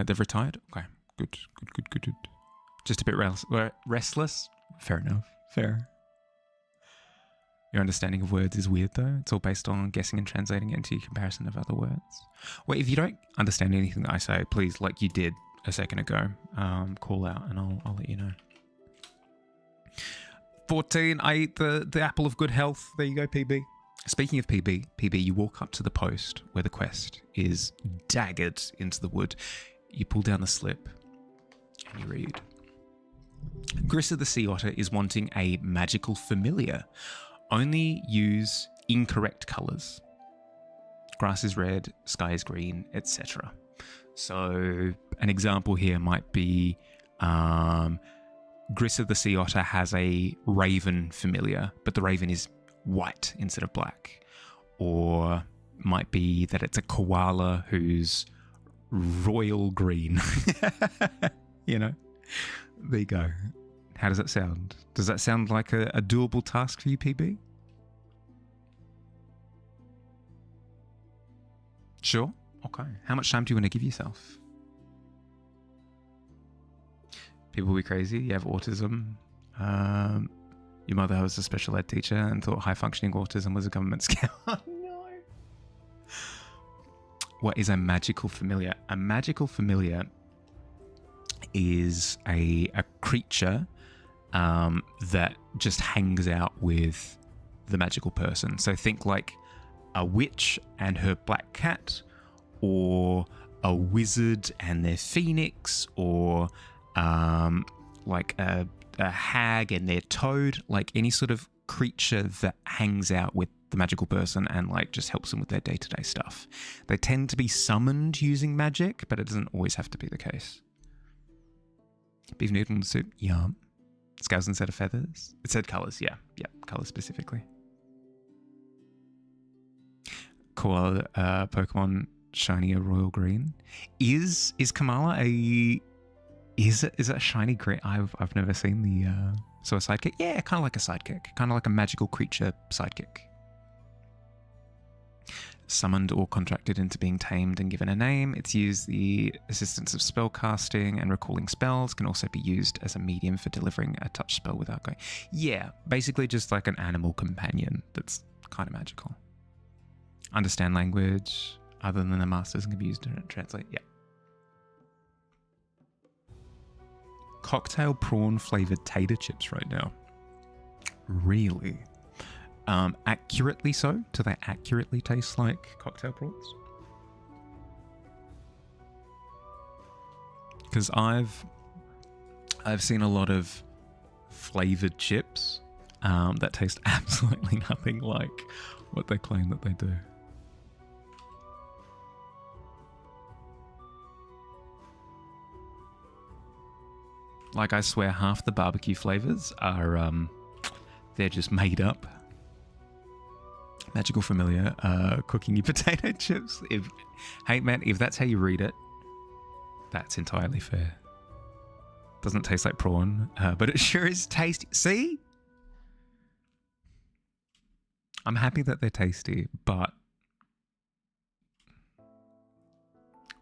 They've retired? Okay, good. Just a bit restless? Fair enough. Fair. Your understanding of words is weird though. It's all based on guessing and translating it into your comparison of other words. Well, if you don't understand anything that I say, please, like you did a second ago, call out and I'll let you know. 14, I eat the apple of good health. There you go, PB. Speaking of PB, you walk up to the post where the quest is daggered into the wood. You pull down the slip and you read. Grissa the Sea Otter is wanting a magical familiar. Only use incorrect colours. Grass is red, sky is green, etc. So an example here might be Grissa the Sea Otter has a raven familiar, but the raven is white instead of black. Or might be that it's a koala who's royal green. You know? There you go. How does that sound? Does that sound like a doable task for you, PB? Sure? Okay. How much time do you want to give yourself? People will be crazy. You have autism. Your mother was a special ed teacher and thought high-functioning autism was a government scam. Oh, no. What is a magical familiar? A magical familiar is a creature that just hangs out with the magical person. So think like a witch and her black cat, or a wizard and their phoenix, or like a hag and their toad, like any sort of creature that hangs out with the magical person and like just helps them with their day-to-day stuff. They tend to be summoned using magic, but it doesn't always have to be the case. Beef noodle soup, yum. Scales instead of feathers. It said colours, yeah, colours specifically. Koala Pokemon shiny or royal green. Is Kamala a? Is it a shiny green? I've never seen the so a sidekick. Yeah, kind of like a sidekick, kind of like a magical creature sidekick. Summoned or contracted into being tamed and given a name. It's used the assistance of spell casting and recalling spells. Can also be used as a medium for delivering a touch spell without going. Yeah, basically just like an animal companion that's kind of magical. Understand language other than the masters and can be used to translate. Yeah. Cocktail prawn flavored tater chips right now. Really? Accurately so? Do they accurately taste like cocktail prawns? Because I've seen a lot of flavored chips that taste absolutely nothing like what they claim that they do. Like, I swear half the barbecue flavors are they're just made up. Magical familiar, cooking your potato chips. Hey man, if that's how you read it, that's entirely fair. Doesn't taste like prawn, but it sure is tasty. See? I'm happy that they're tasty, but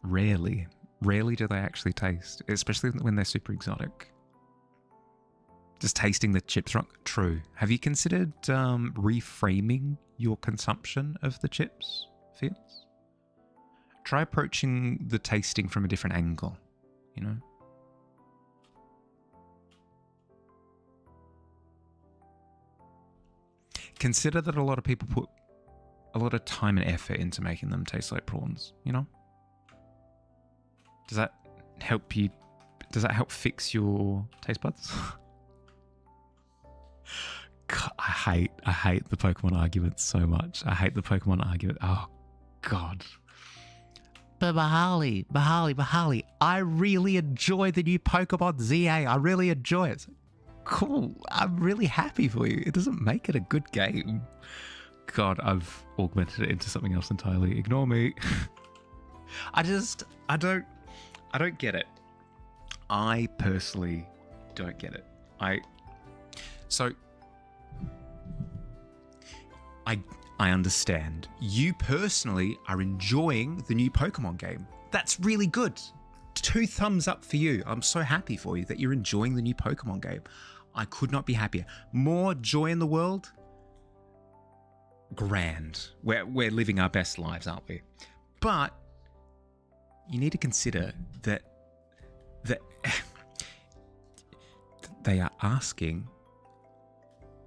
rarely do they actually taste, especially when they're super exotic. Just tasting the chips wrong. True. Have you considered reframing your consumption of the chips, Fields? Try approaching the tasting from a different angle, you know? Consider that a lot of people put a lot of time and effort into making them taste like prawns, you know? Does that help you? Does that help fix your taste buds? God, I hate the Pokemon argument so much. I hate the Pokemon argument. Oh, God. But Bahali, I really enjoy the new Pokemon ZA. I really enjoy it. Cool. I'm really happy for you. It doesn't make it a good game. God, I've augmented it into something else entirely. Ignore me. I don't get it. I personally don't get it. I understand. You personally are enjoying the new Pokemon game. That's really good. 2 thumbs up for you. I'm so happy for you that you're enjoying the new Pokemon game. I could not be happier. More joy in the world? Grand. We're living our best lives, aren't we? But you need to consider that they are asking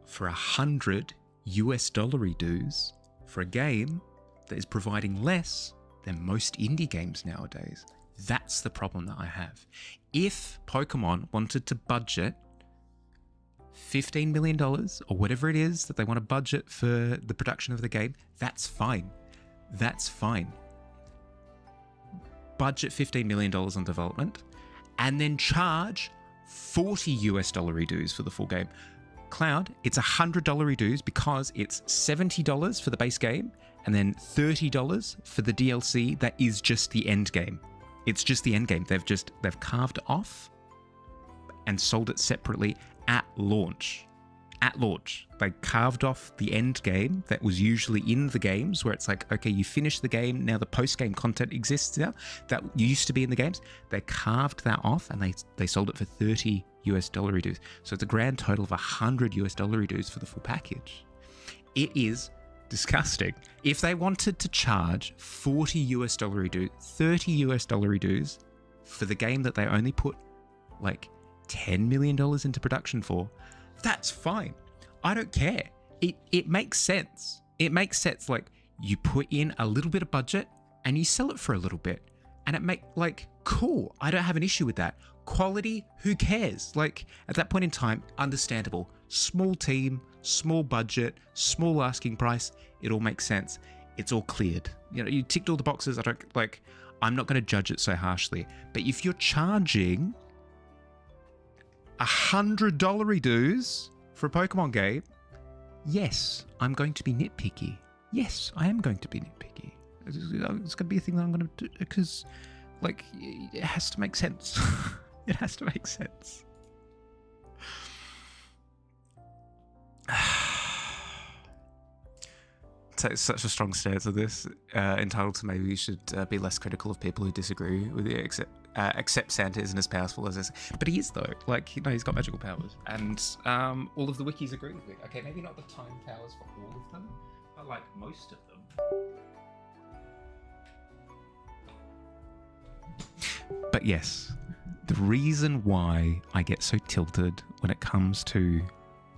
for $100 dues for a game that is providing less than most indie games nowadays. That's the problem that I have. If Pokemon wanted to budget $15 million or whatever it is that they want to budget for the production of the game, that's fine. That's fine. Budget $15 million on development and then charge $40 dues for the full game. Cloud, it's $100 dues because it's $70 for the base game and then $30 for the DLC that is just the end game. It's just the end game. They've carved off and sold it separately at launch. At launch, they carved off the end game that was usually in the games, where it's like, okay, you finish the game, now the post-game content exists now, that used to be in the games. They carved that off and they sold it for $30 dues. So it's a grand total of $100 dues for the full package. It is disgusting. If they wanted to charge $40 dues, $30 dues for the game that they only put like $10 million into production for, that's fine. I don't care. It makes sense. It makes sense. Like, you put in a little bit of budget and you sell it for a little bit, and it make like cool. I don't have an issue with that. Quality, who cares? Like, at that point in time, understandable. Small team, small budget, small asking price. It all makes sense. It's all cleared. You know, you ticked all the boxes. I'm not going to judge it so harshly. But if you're charging $100 dues for a Pokemon game, yes, I'm going to be nitpicky. Yes, I am going to be nitpicky. It's going to be a thing that I'm going to do because, like, it has to make sense. It has to make sense. Take such a strong stance of this, entitled to maybe we should be less critical of people who disagree with you, except Santa isn't as powerful as this. But he is, though. Like, you know, he's got magical powers. And all of the wikis agree with me. Okay, maybe not the time powers for all of them, but like most of them. But yes, the reason why I get so tilted when it comes to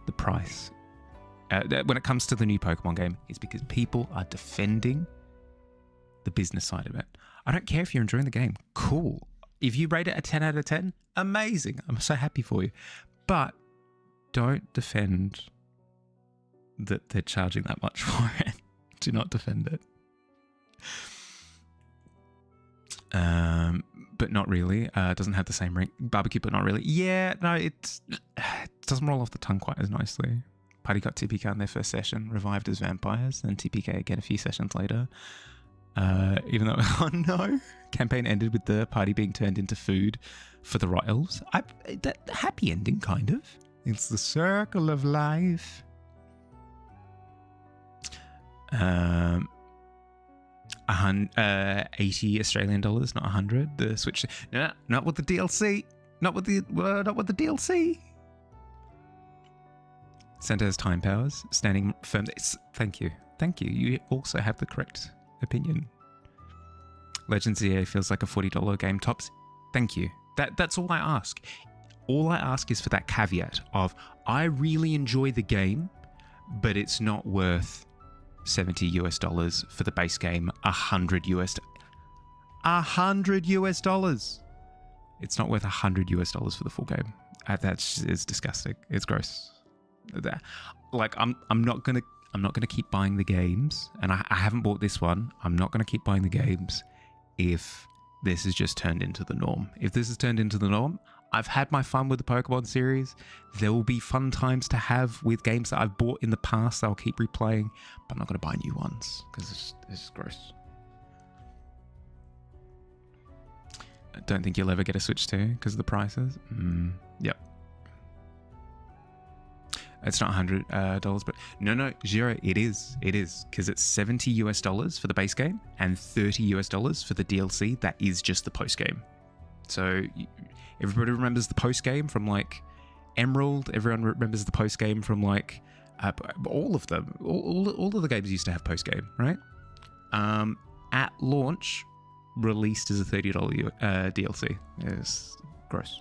the price, when it comes to the new Pokemon game, is because people are defending the business side of it. I don't care if you're enjoying the game. Cool. If you rate it a 10 out of 10, amazing. I'm so happy for you. But don't defend that they're charging that much for it. Do not defend it. But not really. It doesn't have the same ring. Barbecue, but not really. Yeah, no, it doesn't roll off the tongue quite as nicely. Party got TPK in their first session, revived as vampires, then TPK again a few sessions later. Even though, oh no, campaign ended with the party being turned into food for the Rot Elves. That happy ending, kind of. It's the circle of life. 80 Australian dollars, not 100. The Switch, no, not with the DLC. Not with the DLC. Santa has time powers, standing firm. Thank you. You also have the correct opinion. Legends EA feels like a $40 game tops. Thank you. That's all I ask. All I ask is for that caveat of, I really enjoy the game, but it's not worth $70 for the base game. $100. It's not worth $100 for the full game. It's disgusting. It's gross. Like, I'm not gonna keep buying the games, and I haven't bought this one. I'm not gonna keep buying the games if this is just turned into the norm. If this is turned into the norm, I've had my fun with the Pokemon series. There will be fun times to have with games that I've bought in the past that I'll keep replaying, but I'm not gonna buy new ones because it's gross. I don't think you'll ever get a Switch 2 because of the prices. Yep. It's not $100, but no, Zero, it is, because it's $70 for the base game and $30 for the DLC. That is just the post game. So everybody remembers the post game from like Emerald. Everyone remembers the post game from like all of them. All of the games used to have post game, right? At launch, released as a $30 DLC. It's gross.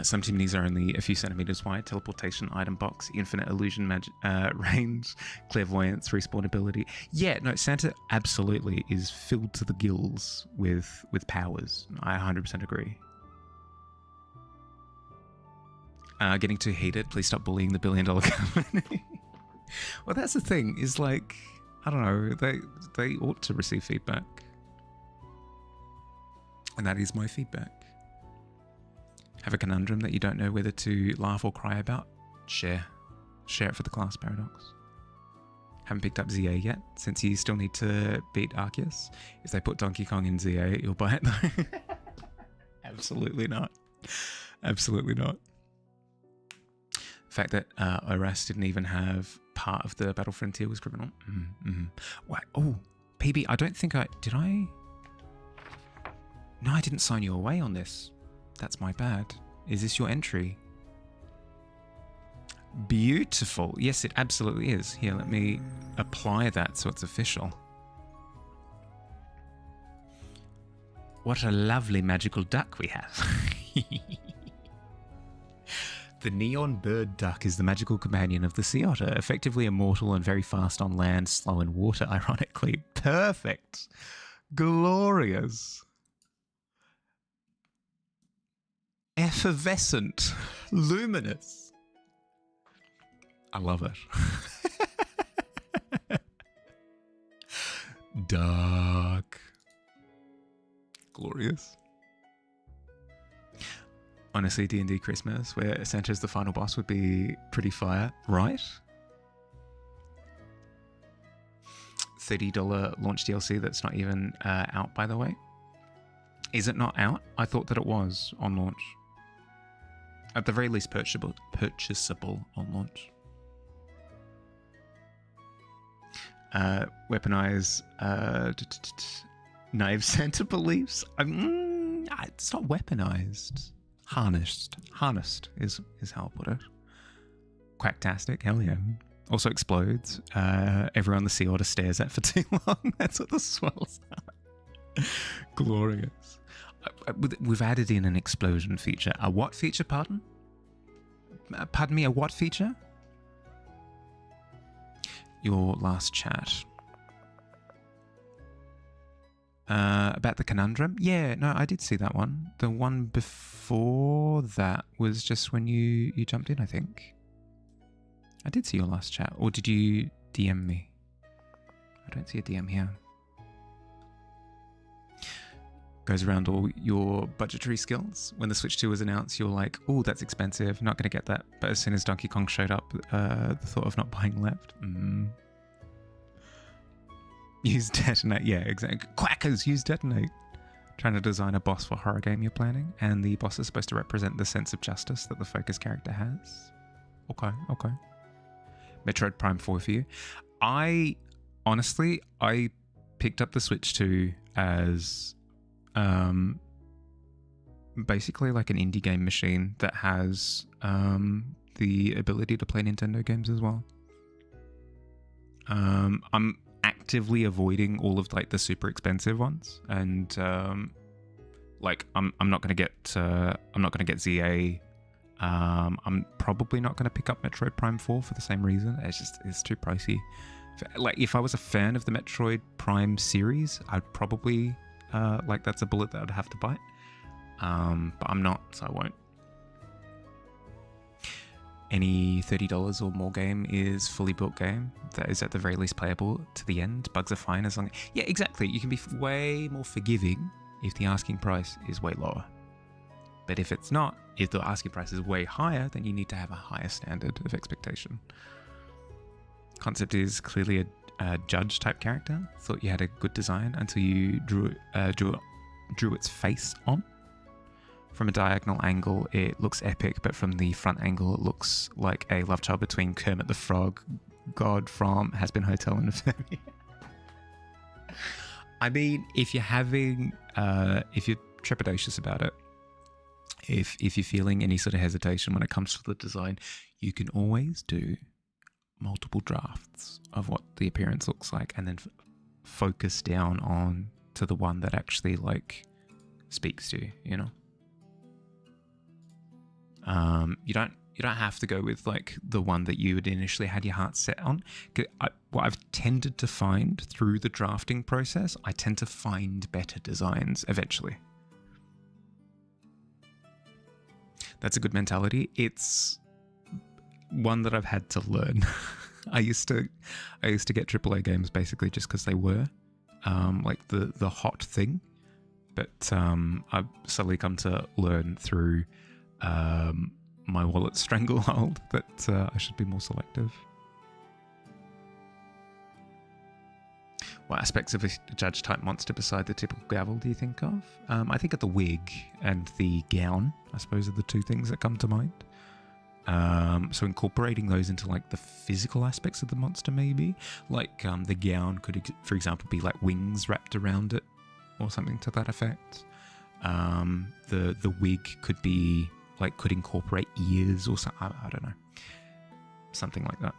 Some chimneys are only a few centimeters wide. Teleportation, item box, infinite illusion range, clairvoyance, respawn ability. Yeah, no, Santa absolutely is filled to the gills with powers. I 100% agree. Getting too heated. Please stop bullying the $1 billion company. Well, that's the thing. Is like, I don't know. They ought to receive feedback, and that is my feedback. Have a conundrum that you don't know whether to laugh or cry about? Share it for the class paradox. Haven't picked up ZA yet, since you still need to beat Arceus. If they put Donkey Kong in ZA, you'll buy it though. Absolutely not. Absolutely not. The fact that ORAS didn't even have part of the Battle Frontier was criminal. Wait, oh, PB, I don't think did I? No, I didn't sign you away on this. That's my bad. Is this your entry? Beautiful. Yes, it absolutely is. Here, let me apply that so it's official. What a lovely magical duck we have. The neon bird duck is the magical companion of the sea otter, effectively immortal and very fast on land, slow in water, ironically. Perfect. Glorious. Effervescent. Luminous. I love it. Dark. Glorious. Honestly, D&D Christmas, where Santa's the final boss, would be pretty fire, right? $30 launch DLC that's not even out, by the way. Is it not out? I thought that it was on launch. At the very least, purchasable on launch. Weaponize naive Santa beliefs. It's not weaponized. Harnessed is how I'll put it. Quacktastic, hell yeah. Also explodes. Everyone on the sea otter stares at for too long. That's what the swells are. Glorious. We've added in an explosion feature. A what feature, pardon? Pardon me, a what feature? Your last chat. About the conundrum? Yeah, no, I did see that one. The one before that was just when you jumped in, I think. I did see your last chat. Or did you DM me? I don't see a DM here. Goes around all your budgetary skills. When the Switch 2 was announced, you're like, oh, that's expensive, not going to get that. But as soon as Donkey Kong showed up, the thought of not buying left. Use Detonate. Yeah, exactly. Quackers, use Detonate. Trying to design a boss for a horror game you're planning, and the boss is supposed to represent the sense of justice that the focus character has. Okay. Metroid Prime 4 for you. I picked up the Switch 2 as basically like an indie game machine that has the ability to play Nintendo games as well. I'm actively avoiding all of like the super expensive ones, and like I'm not gonna get ZA. I'm probably not gonna pick up Metroid Prime 4 for the same reason. It's too pricey. Like if I was a fan of the Metroid Prime series, I'd probably like that's a bullet that I'd have to bite. But I'm not, so I won't. Any $30 or more game is fully built game that is at the very least playable to the end. Bugs are fine as long. Yeah, exactly. You can be way more forgiving if the asking price is way lower. But if it's not, if the asking price is way higher, then you need to have a higher standard of expectation. Concept is clearly a judge type character. Thought you had a good design until you drew its face on. From a diagonal angle, it looks epic, but from the front angle, it looks like a love child between Kermit the Frog, God from Has Been Hotel Infinity. I mean, if you're having, if you're trepidatious about it, if you're feeling any sort of hesitation when it comes to the design, you can always do multiple drafts of what the appearance looks like, and then focus down on to the one that actually like speaks to you, you know. You don't have to go with like the one that you had initially had your heart set on. What I've tended to find through the drafting process, I tend to find better designs eventually. That's a good mentality. It's one that I've had to learn. I used to get AAA games basically just because they were like the hot thing, but I've slowly come to learn through my wallet stranglehold that I should be more selective. What aspects of a judge type monster beside the typical gavel do you think of? I think of the wig and the gown, I suppose, are the two things that come to mind. So incorporating those into like the physical aspects of the monster, maybe like the gown could, for example, be like wings wrapped around it or something to that effect. The wig could be like, could incorporate ears or something. I don't know, something like that.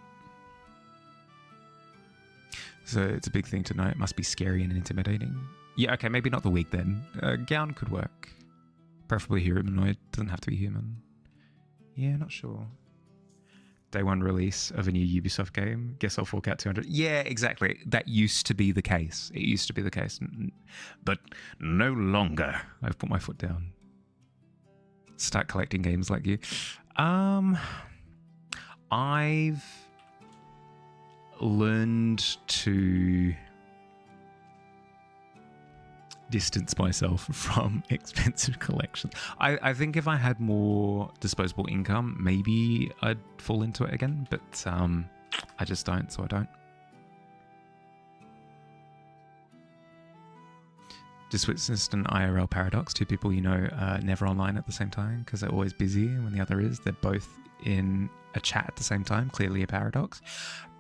So it's a big thing to know. It must be scary and intimidating. Yeah, okay, maybe not the wig then. Gown could work. Preferably humanoid. Doesn't have to be human. Yeah, not sure. Day one release of a new Ubisoft game. Guess I'll fork out 200. Yeah, exactly. That used to be the case. It used to be the case. But no longer. I've put my foot down. Start collecting games like you. I've learned to distance myself from expensive collections. I think if I had more disposable income, maybe I'd fall into it again, but I just don't, so I don't. Just witnessed an IRL paradox. Two people you know are never online at the same time because they're always busy, and when the other is, they're both in a chat at the same time. Clearly a paradox.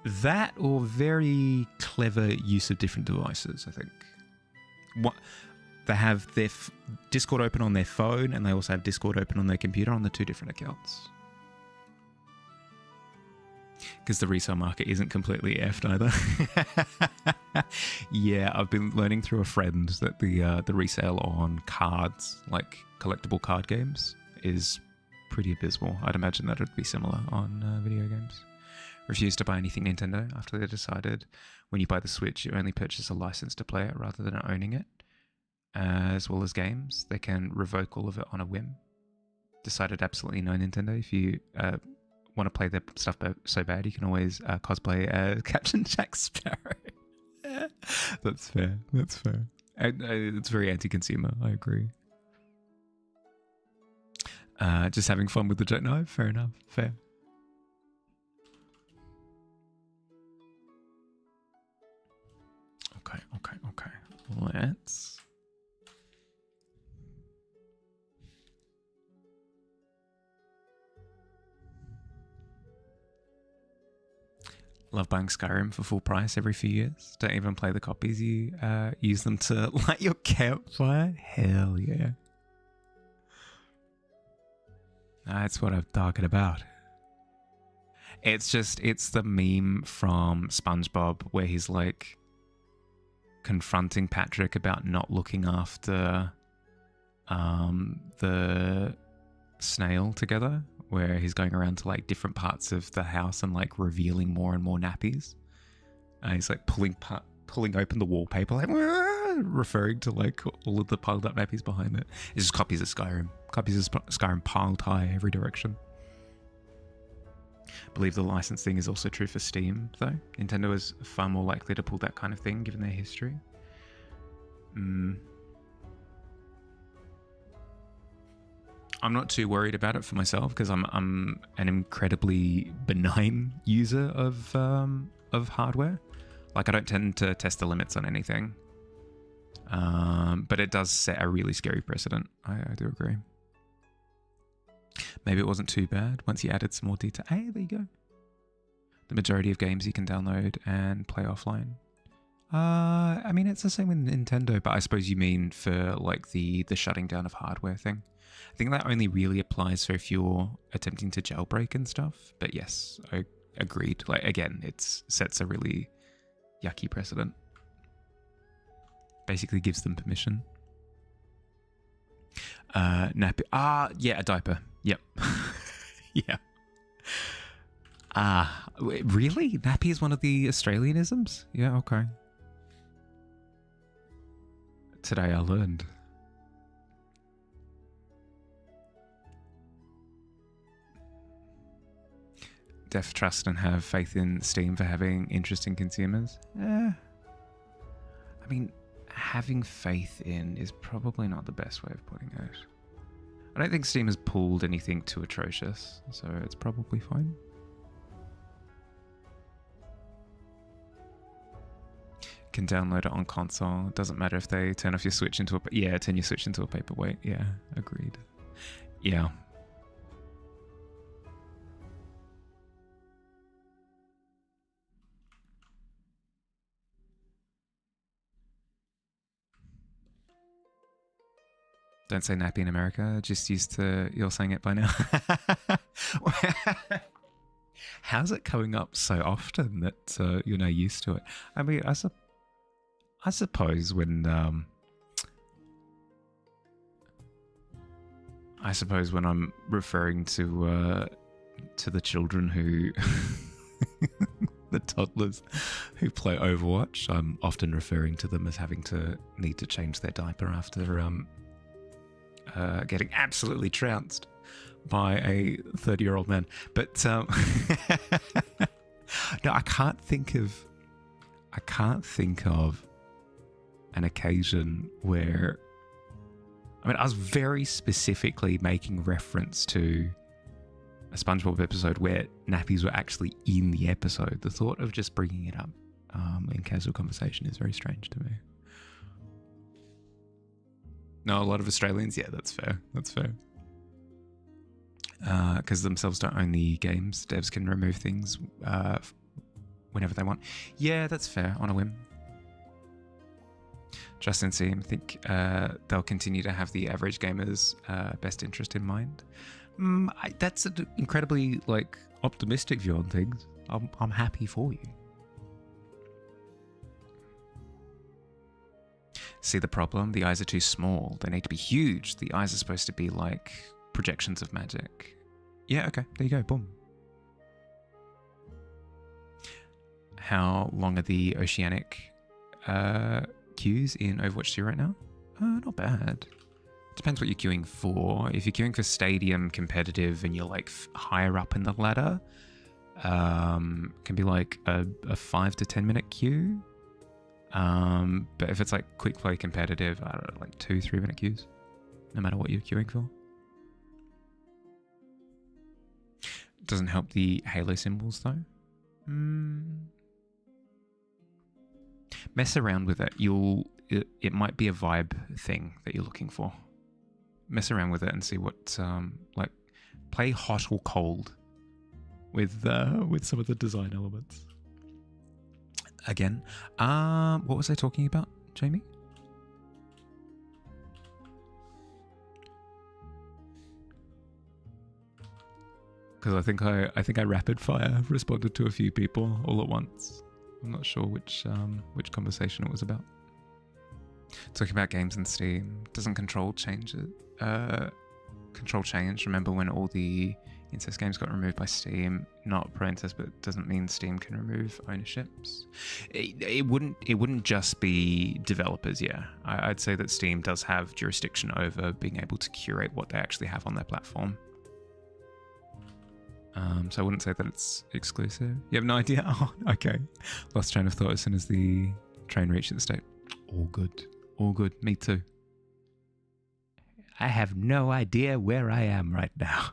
That or very clever use of different devices, I think. What they have their Discord open on their phone, and they also have Discord open on their computer on the two different accounts. Because the resale market isn't completely effed either. Yeah, I've been learning through a friend that the resale on cards, like collectible card games, is pretty abysmal. I'd imagine that would be similar on video games. Refused to buy anything Nintendo after they decided when you buy the Switch, you only purchase a license to play it rather than owning it, as well as games. They can revoke all of it on a whim. Decided absolutely no Nintendo. If you want to play their stuff so bad, you can always cosplay as Captain Jack Sparrow. That's fair. That's fair. And, it's very anti-consumer. I agree. Just having fun with the joke. No, fair enough. Fair. Okay. Let's... Love buying Skyrim for full price every few years. Don't even play the copies. You use them to light your campfire. Hell yeah. That's what I'm talking about. It's the meme from SpongeBob where he's like confronting Patrick about not looking after the snail together, where he's going around to like different parts of the house and like revealing more and more nappies. He's like pulling open the wallpaper, like referring to like all of the piled up nappies behind it. It's just copies of Skyrim. Copies of Skyrim piled high every direction. Believe the license thing is also true for Steam, though. Nintendo is far more likely to pull that kind of thing, given their history. I'm not too worried about it for myself because I'm an incredibly benign user of hardware. Like, I don't tend to test the limits on anything. But it does set a really scary precedent. I do agree. Maybe it wasn't too bad once you added some more detail. Hey, there you go. The majority of games you can download and play offline. I mean, it's the same with Nintendo, but I suppose you mean for like the shutting down of hardware thing. I think that only really applies for if you're attempting to jailbreak and stuff. But yes, I agreed. Like, again, it sets a really yucky precedent. Basically gives them permission. Nappy. Yeah, a diaper. Yep. Yeah. Really? Nappy is one of the Australianisms? Yeah, okay. Today I learned. Def trust and have faith in Steam for having interesting consumers? I mean, having faith in is probably not the best way of putting it. I don't think Steam has pulled anything too atrocious, so it's probably fine. Can download it on console. Doesn't matter if they turn off your Switch into a... Yeah, turn your Switch into a paperweight. Yeah, agreed. Yeah. Don't say nappy in America. Just used to... You're saying it by now. How's it coming up so often that you're now used to it? I mean, I suppose when I'm referring to the children who the toddlers who play Overwatch, I'm often referring to them as having to need to change their diaper after getting absolutely trounced by a 30-year-old man. But no, I can't think of an occasion where... I mean, I was very specifically making reference to a SpongeBob episode where nappies were actually in the episode. The thought of just bringing it up in casual conversation is very strange to me. No, a lot of Australians, yeah, that's fair. That's fair. Because themselves don't own the games, devs can remove things whenever they want. Yeah, that's fair, on a whim. Justin Seam, I think they'll continue to have the average gamer's best interest in mind. That's an incredibly optimistic view on things. I'm happy for you. See the problem? The eyes are too small. They need to be huge. The eyes are supposed to be like projections of magic. Yeah, okay. There you go. Boom. How long are the oceanic queues in Overwatch 2 right now? Not bad. Depends what you're queuing for. If you're queuing for stadium competitive and you're higher up in the ladder, can be like a 5 to 10 minute queue. But if it's quick play competitive, I don't know, 2-3 minute queues, no matter what you're queuing for. Doesn't help the Halo symbols though. Mess around with it. It might be a vibe thing that you're looking for. Mess around with it and see what play hot or cold with some of the design elements. Again, what was I talking about, Jamie? Because I think I rapid fire responded to a few people all at once. I'm not sure which conversation it was about. Talking about games in Steam. Doesn't control change it? Control change. Remember when all the incest games got removed by Steam? Not pro incest, but it doesn't mean Steam can remove ownerships. It wouldn't just be developers. Yeah, I'd say that Steam does have jurisdiction over being able to curate what they actually have on their platform. So I wouldn't say that it's exclusive. You have no idea? Oh, okay. Lost train of thought as soon as the train reached the state. All good. All good. Me too. I have no idea where I am right now.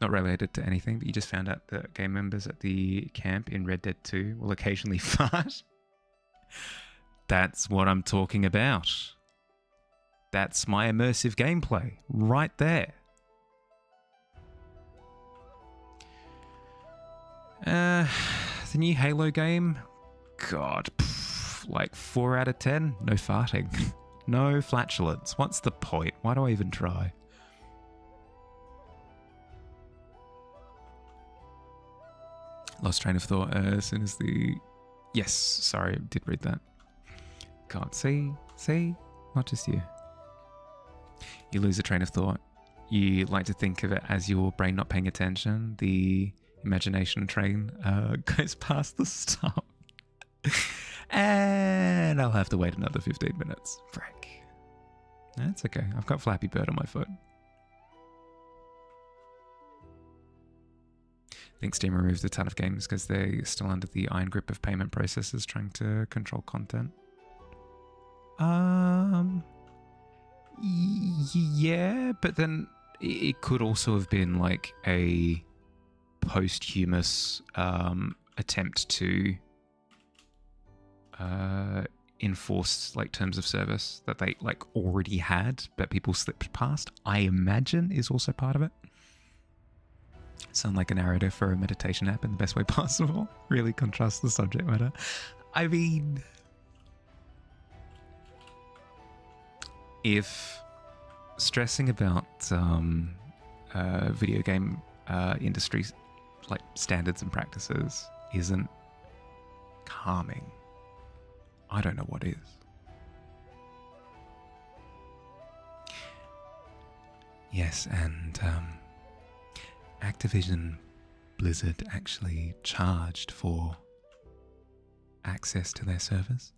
Not related to anything, but you just found out that game members at the camp in Red Dead 2 will occasionally fart. That's what I'm talking about. That's my immersive gameplay right there. The new Halo game, God, 4 out of 10. No farting, no flatulence. What's the point? Why do I even try? Lost train of thought as soon as the... Yes, sorry, I did read that. God, see? Not just you. You lose a train of thought. You like to think of it as your brain not paying attention. The imagination train goes past the stop. And I'll have to wait another 15 minutes. Frick. That's okay. I've got Flappy Bird on my foot. I think Steam removed a ton of games because they're still under the iron grip of payment processors trying to control content. Yeah, but then it could also have been like a posthumous attempt to enforce like terms of service that they like already had, but people slipped past. I imagine is also part of it. Sound like a narrative for a meditation app in the best way possible. Really contrast the subject matter. I mean, if stressing about video game industry like standards and practices isn't calming, I don't know what is. Yes, and Activision Blizzard actually charged for access to their servers.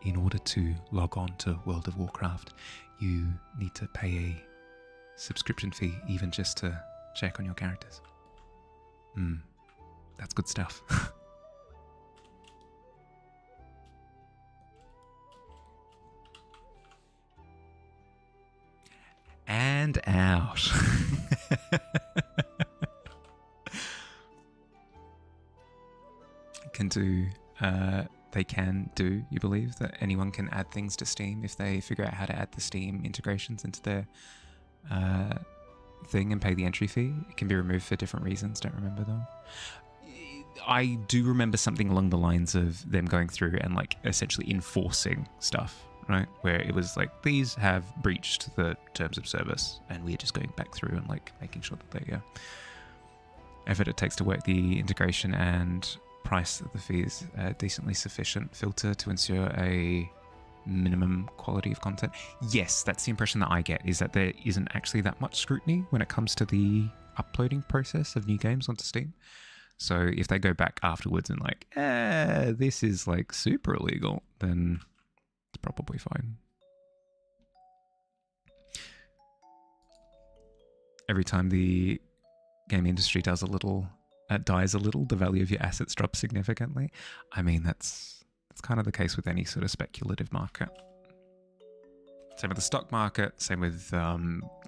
In order to log on to World of Warcraft, you need to pay a subscription fee, even just to check on your characters. That's good stuff. And out. They can do, you believe, that anyone can add things to Steam if they figure out how to add the Steam integrations into their thing and pay the entry fee. It can be removed for different reasons, don't remember though. I do remember something along the lines of them going through and like essentially enforcing stuff, right? Where it was like, these have breached the terms of service and we're just going back through and like making sure that the effort it takes to work the integration and price of the fee is decently sufficient filter to ensure a minimum quality of content. Yes, that's the impression that I get, is that there isn't actually that much scrutiny when it comes to the uploading process of new games onto Steam. So if they go back afterwards and like, this is like super illegal, then it's probably fine. Every time the game industry dies a little, the value of your assets drops significantly. I mean, that's kind of the case with any sort of speculative market. Same with the stock market, same with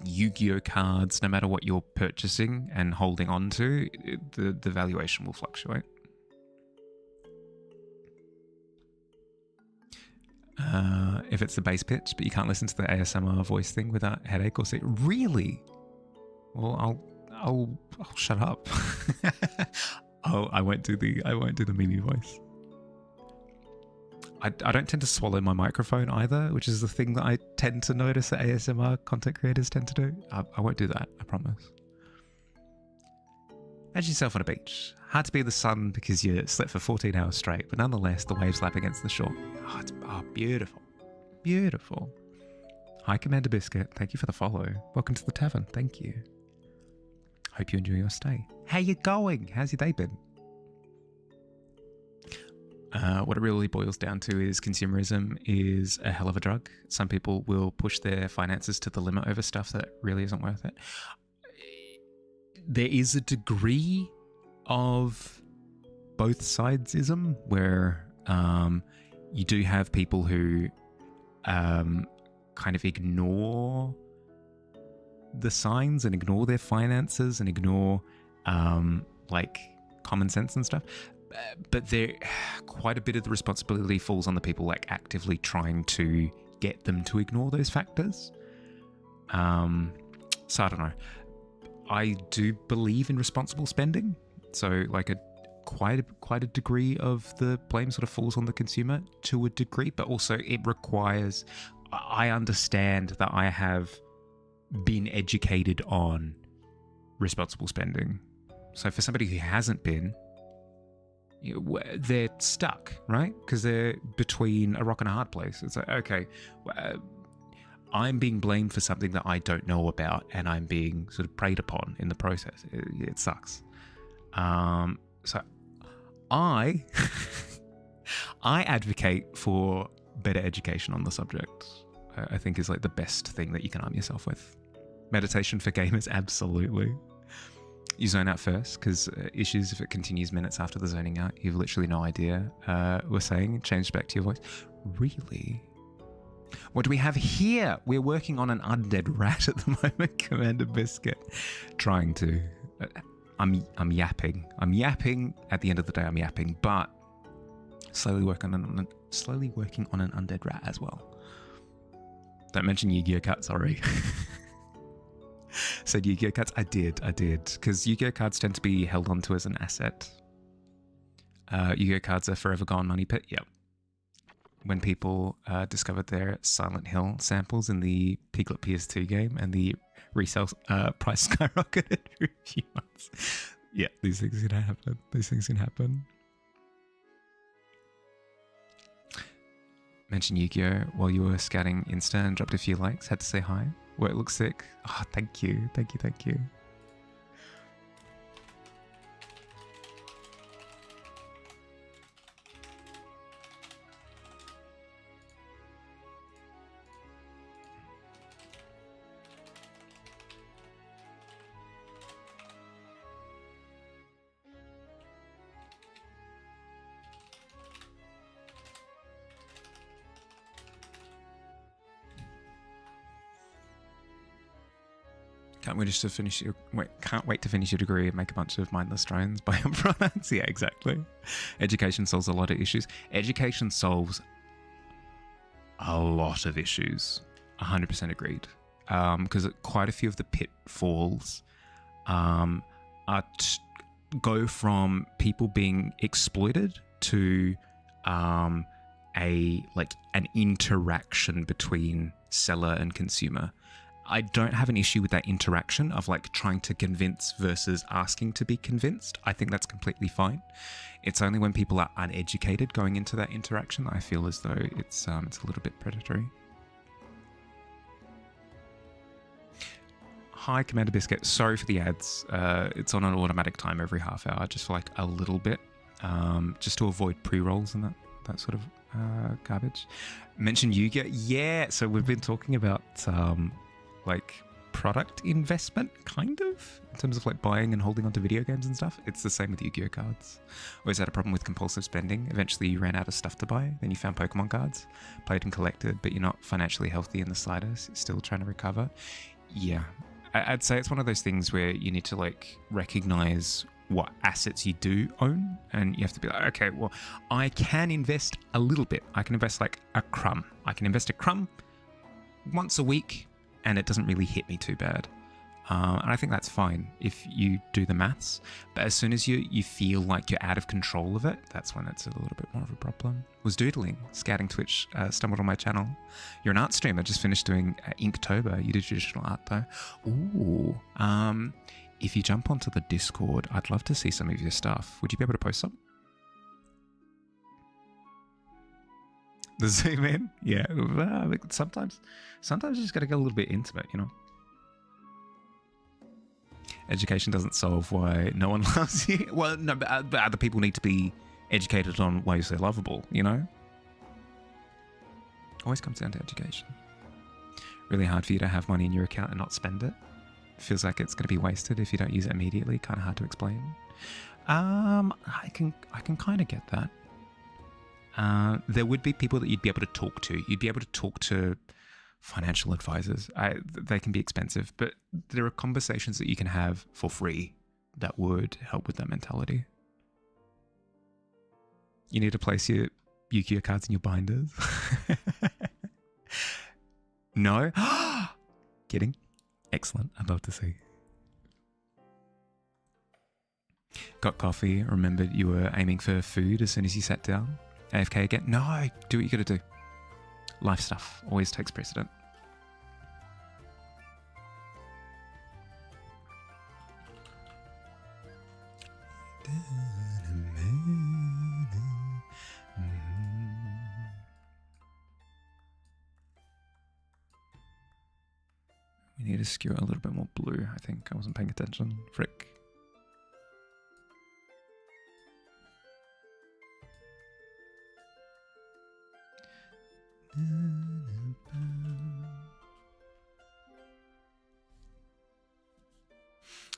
Yu-Gi-Oh cards. No matter what you're purchasing and holding on to, the valuation will fluctuate. If it's the base pitch, but you can't listen to the ASMR voice thing without headache or say, really? Well, I'll shut up. Oh, I won't do the Mimi voice. I don't tend to swallow my microphone either, which is the thing that I tend to notice that ASMR content creators tend to do. I won't do that, I promise. Imagine yourself on a beach. Hard to be in the sun because you slept for 14 hours straight, but nonetheless, the waves lap against the shore. Oh, beautiful. Beautiful. Hi, Commander Biscuit. Thank you for the follow. Welcome to the Tavern. Thank you. Hope you enjoy your stay. How you going? How's your day been? What it really boils down to is consumerism is a hell of a drug. Some people will push their finances to the limit over stuff that really isn't worth it. There is a degree of both sidesism where you do have people who kind of ignore the signs and ignore their finances and ignore like common sense and stuff. But there, quite a bit of the responsibility falls on the people like actively trying to get them to ignore those factors. So I don't know. I do believe in responsible spending. So like quite a degree of the blame sort of falls on the consumer to a degree, but also it requires. I understand that I have been educated on responsible spending. So for somebody who hasn't been, they're stuck, right? Because they're between a rock and a hard place. It's like, okay, I'm being blamed for something that I don't know about, and I'm being sort of preyed upon in the process. It sucks. So I I advocate for better education on the subject. I think is like the best thing that you can arm yourself with. Meditation for gamers, absolutely. You zone out first, because issues, if it continues minutes after the zoning out, you've literally no idea. We're saying, change back to your voice. Really? What do we have here? We're working on an undead rat at the moment, Commander Biscuit. Trying to. I'm yapping. I'm yapping. At the end of the day, I'm yapping, but slowly working on an undead rat as well. Don't mention Yu-Gi-Oh cards, sorry. Said Yu-Gi-Oh cards? I did. Because Yu-Gi-Oh cards tend to be held onto as an asset. Yu-Gi-Oh cards are forever gone money pit. Yep. When people discovered their Silent Hill samples in the Piglet PS2 game and the resale price skyrocketed for a few months. Yeah, these things can happen. Mentioned Yu-Gi-Oh while you were scouting Insta and dropped a few likes. Had to say hi. Work looks sick. Oh, thank you. Can't wait to finish your degree and make a bunch of mindless drones by your products. Yeah, exactly. Education solves a lot of issues. Education solves a lot of issues. 100% agreed. Because quite a few of the pitfalls go from people being exploited to an interaction between seller and consumer. I don't have an issue with that interaction of like trying to convince versus asking to be convinced. I think that's completely fine. It's only when people are uneducated going into that interaction that I feel as though it's a little bit predatory. Hi, Commander Biscuit. Sorry for the ads. It's on an automatic time every half hour, just for like a little bit, just to avoid pre-rolls and that sort of garbage. Mentioned Yu-Gi-Oh. Yeah, so we've been talking about like product investment, kind of, in terms of like buying and holding onto video games and stuff. It's the same with Yu-Gi-Oh cards. Always had a problem with compulsive spending. Eventually you ran out of stuff to buy. Then you found Pokemon cards, played and collected, but you're not financially healthy in the slightest. You're still trying to recover. Yeah, I'd say it's one of those things where you need to like recognize what assets you do own, and you have to be like, okay, well, I can invest a little bit. I can invest like a crumb. I can invest a crumb once a week, and it doesn't really hit me too bad. And I think that's fine if you do the maths. But as soon as you feel like you're out of control of it, that's when it's a little bit more of a problem. Was doodling, scouting Twitch, stumbled on my channel. You're an art streamer, just finished doing Inktober. You did traditional art though. Ooh. If you jump onto the Discord, I'd love to see some of your stuff. Would you be able to post some? The zoom in? Yeah. Sometimes you just got to get a little bit intimate, you know? Education doesn't solve why no one loves you. Well, no, but other people need to be educated on why you're so lovable, you know? Always comes down to education. Really hard for you to have money in your account and not spend it. Feels like it's going to be wasted if you don't use it immediately. Kind of hard to explain. I can kind of get that. There would be people that you'd be able to talk to. You'd be able to talk to financial advisors. They can be expensive, but there are conversations that you can have for free that would help with that mentality. You need to place your Yu-Gi-Oh cards in your binders. No? Kidding? Excellent. I'd love to see. Got coffee. Remembered you were aiming for food as soon as you sat down. AFK again? No, do what you gotta do. Life stuff always takes precedent. to skew it a little bit more blue, I think. I wasn't paying attention. Frick.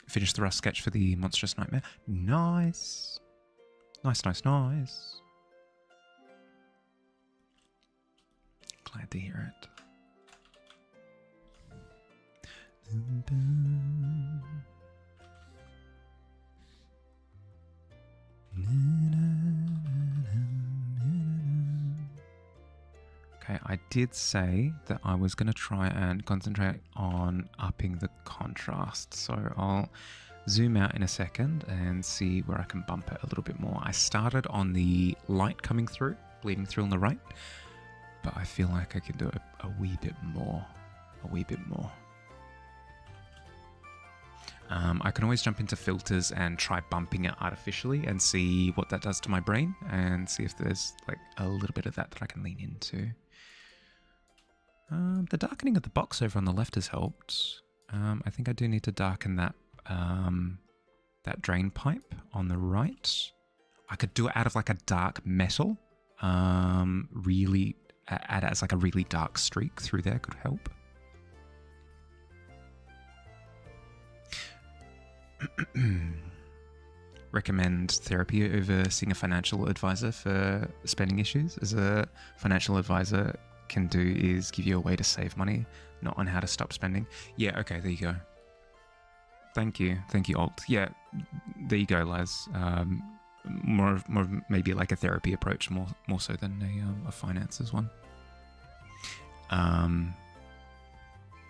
Finish the rough sketch for the Monstrous Nightmare. Nice. Nice, nice, nice. Glad to hear it. Okay, I did say that I was going to try and concentrate on upping the contrast. So I'll zoom out in a second and see where I can bump it a little bit more. I started on the light coming through, bleeding through on the right, but I feel like I can do it a wee bit more. I can always jump into filters and try bumping it artificially and see what that does to my brain and see if there's like a little bit of that I can lean into. The darkening of the box over on the left has helped. I think I do need to darken that that drain pipe on the right. I could do it out of like a dark metal. Really add it as like a really dark streak through there could help. Recommend therapy over seeing a financial advisor for spending issues. As a financial advisor can do is give you a way to save money, not on how to stop spending. Yeah, okay, there you go. Thank you, Alt. Yeah, there you go, Laz. More of maybe like a therapy approach, more so than a finances one.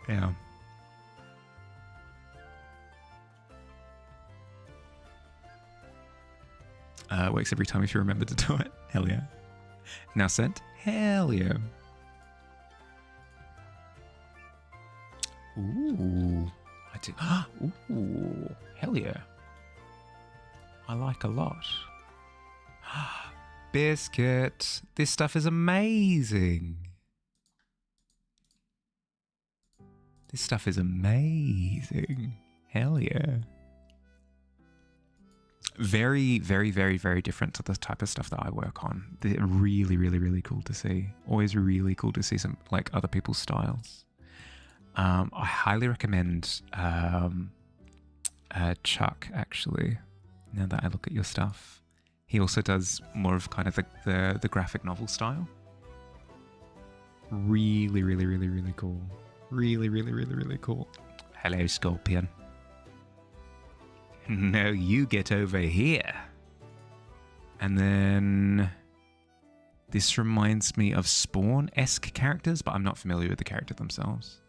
Yeah. Works every time if you remember to do it. Hell yeah. Now sent? Hell yeah. Ooh. I did. Ooh. Hell yeah. I like a lot. Biscuit. This stuff is amazing. This stuff is amazing. Hell yeah. Very, very, very, very different to the type of stuff that I work on. They're really, really, really cool to see. Always really cool to see some like other people's styles. I highly recommend Chuck, actually, now that I look at your stuff. He also does more of kind of the graphic novel style. Really, really, really, really cool. Really, really, really, really cool. Hello, Scorpion. No, you get over here. And then this reminds me of Spawn-esque characters, but I'm not familiar with the character themselves.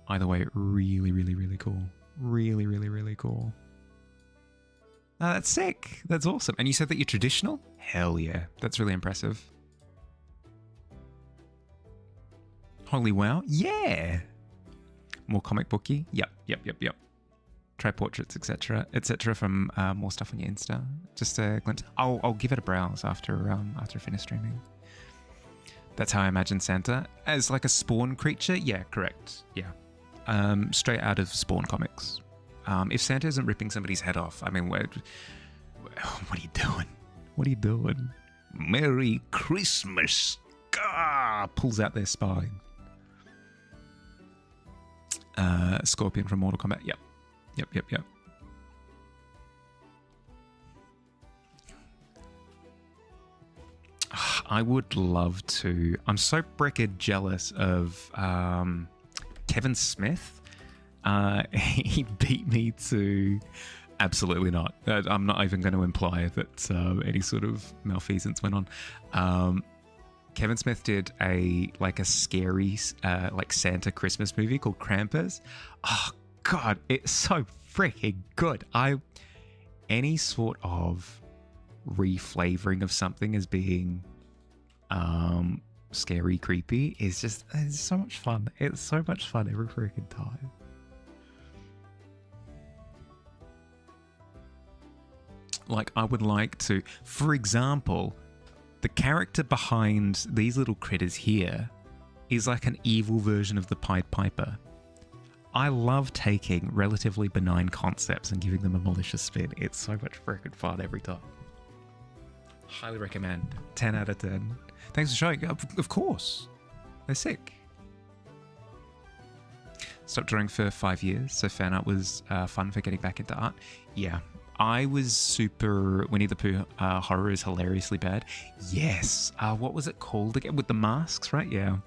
Either way, really, really, really cool. Really, really, really cool. Oh, that's sick. That's awesome. And you said that you're traditional? Hell yeah. That's really impressive. Holy wow. Yeah. More comic booky? Yep. Try portraits, etc., from more stuff on your Insta. Just a glimpse. I'll give it a browse after I finish streaming. That's how I imagine Santa as like a Spawn creature. Yeah, correct. Yeah, straight out of Spawn comics. If Santa isn't ripping somebody's head off, I mean, what are you doing? What are you doing? Merry Christmas! Gah! Pulls out their spine. Scorpion from Mortal Kombat. Yep. I would love to. I'm so frickin' jealous of Kevin Smith. He beat me to absolutely not. I'm not even going to imply that any sort of malfeasance went on. Kevin Smith did a scary like Santa Christmas movie called Krampus. Oh God, it's so freaking good. Any sort of reflavoring of something as being scary, creepy is just, it's so much fun. It's so much fun every freaking time. Like, I would like to, for example, the character behind these little critters here is like an evil version of the Pied Piper. I love taking relatively benign concepts and giving them a malicious spin. It's so much freaking fun every time. Highly recommend. 10 out of 10. Thanks for showing. Of course. They're sick. Stopped drawing for 5 years, so fan art was fun for getting back into art. Yeah. I was super... Winnie the Pooh horror is hilariously bad. Yes. What was it called again? With the masks, right? Yeah.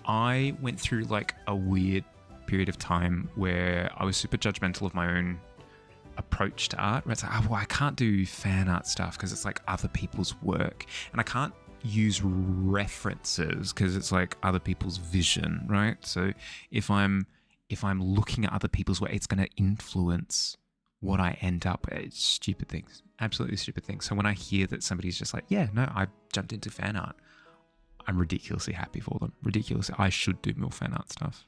I went through like a weird period of time where I was super judgmental of my own approach to art. Where it's like, oh, well, I can't do fan art stuff because it's like other people's work. And I can't use references because it's like other people's vision, right? So if I'm looking at other people's work, it's going to influence what I end up at. It's stupid things, absolutely stupid things. So when I hear that somebody's just like, yeah, no, I jumped into fan art, I'm ridiculously happy for them. Ridiculously, I should do more fan art stuff.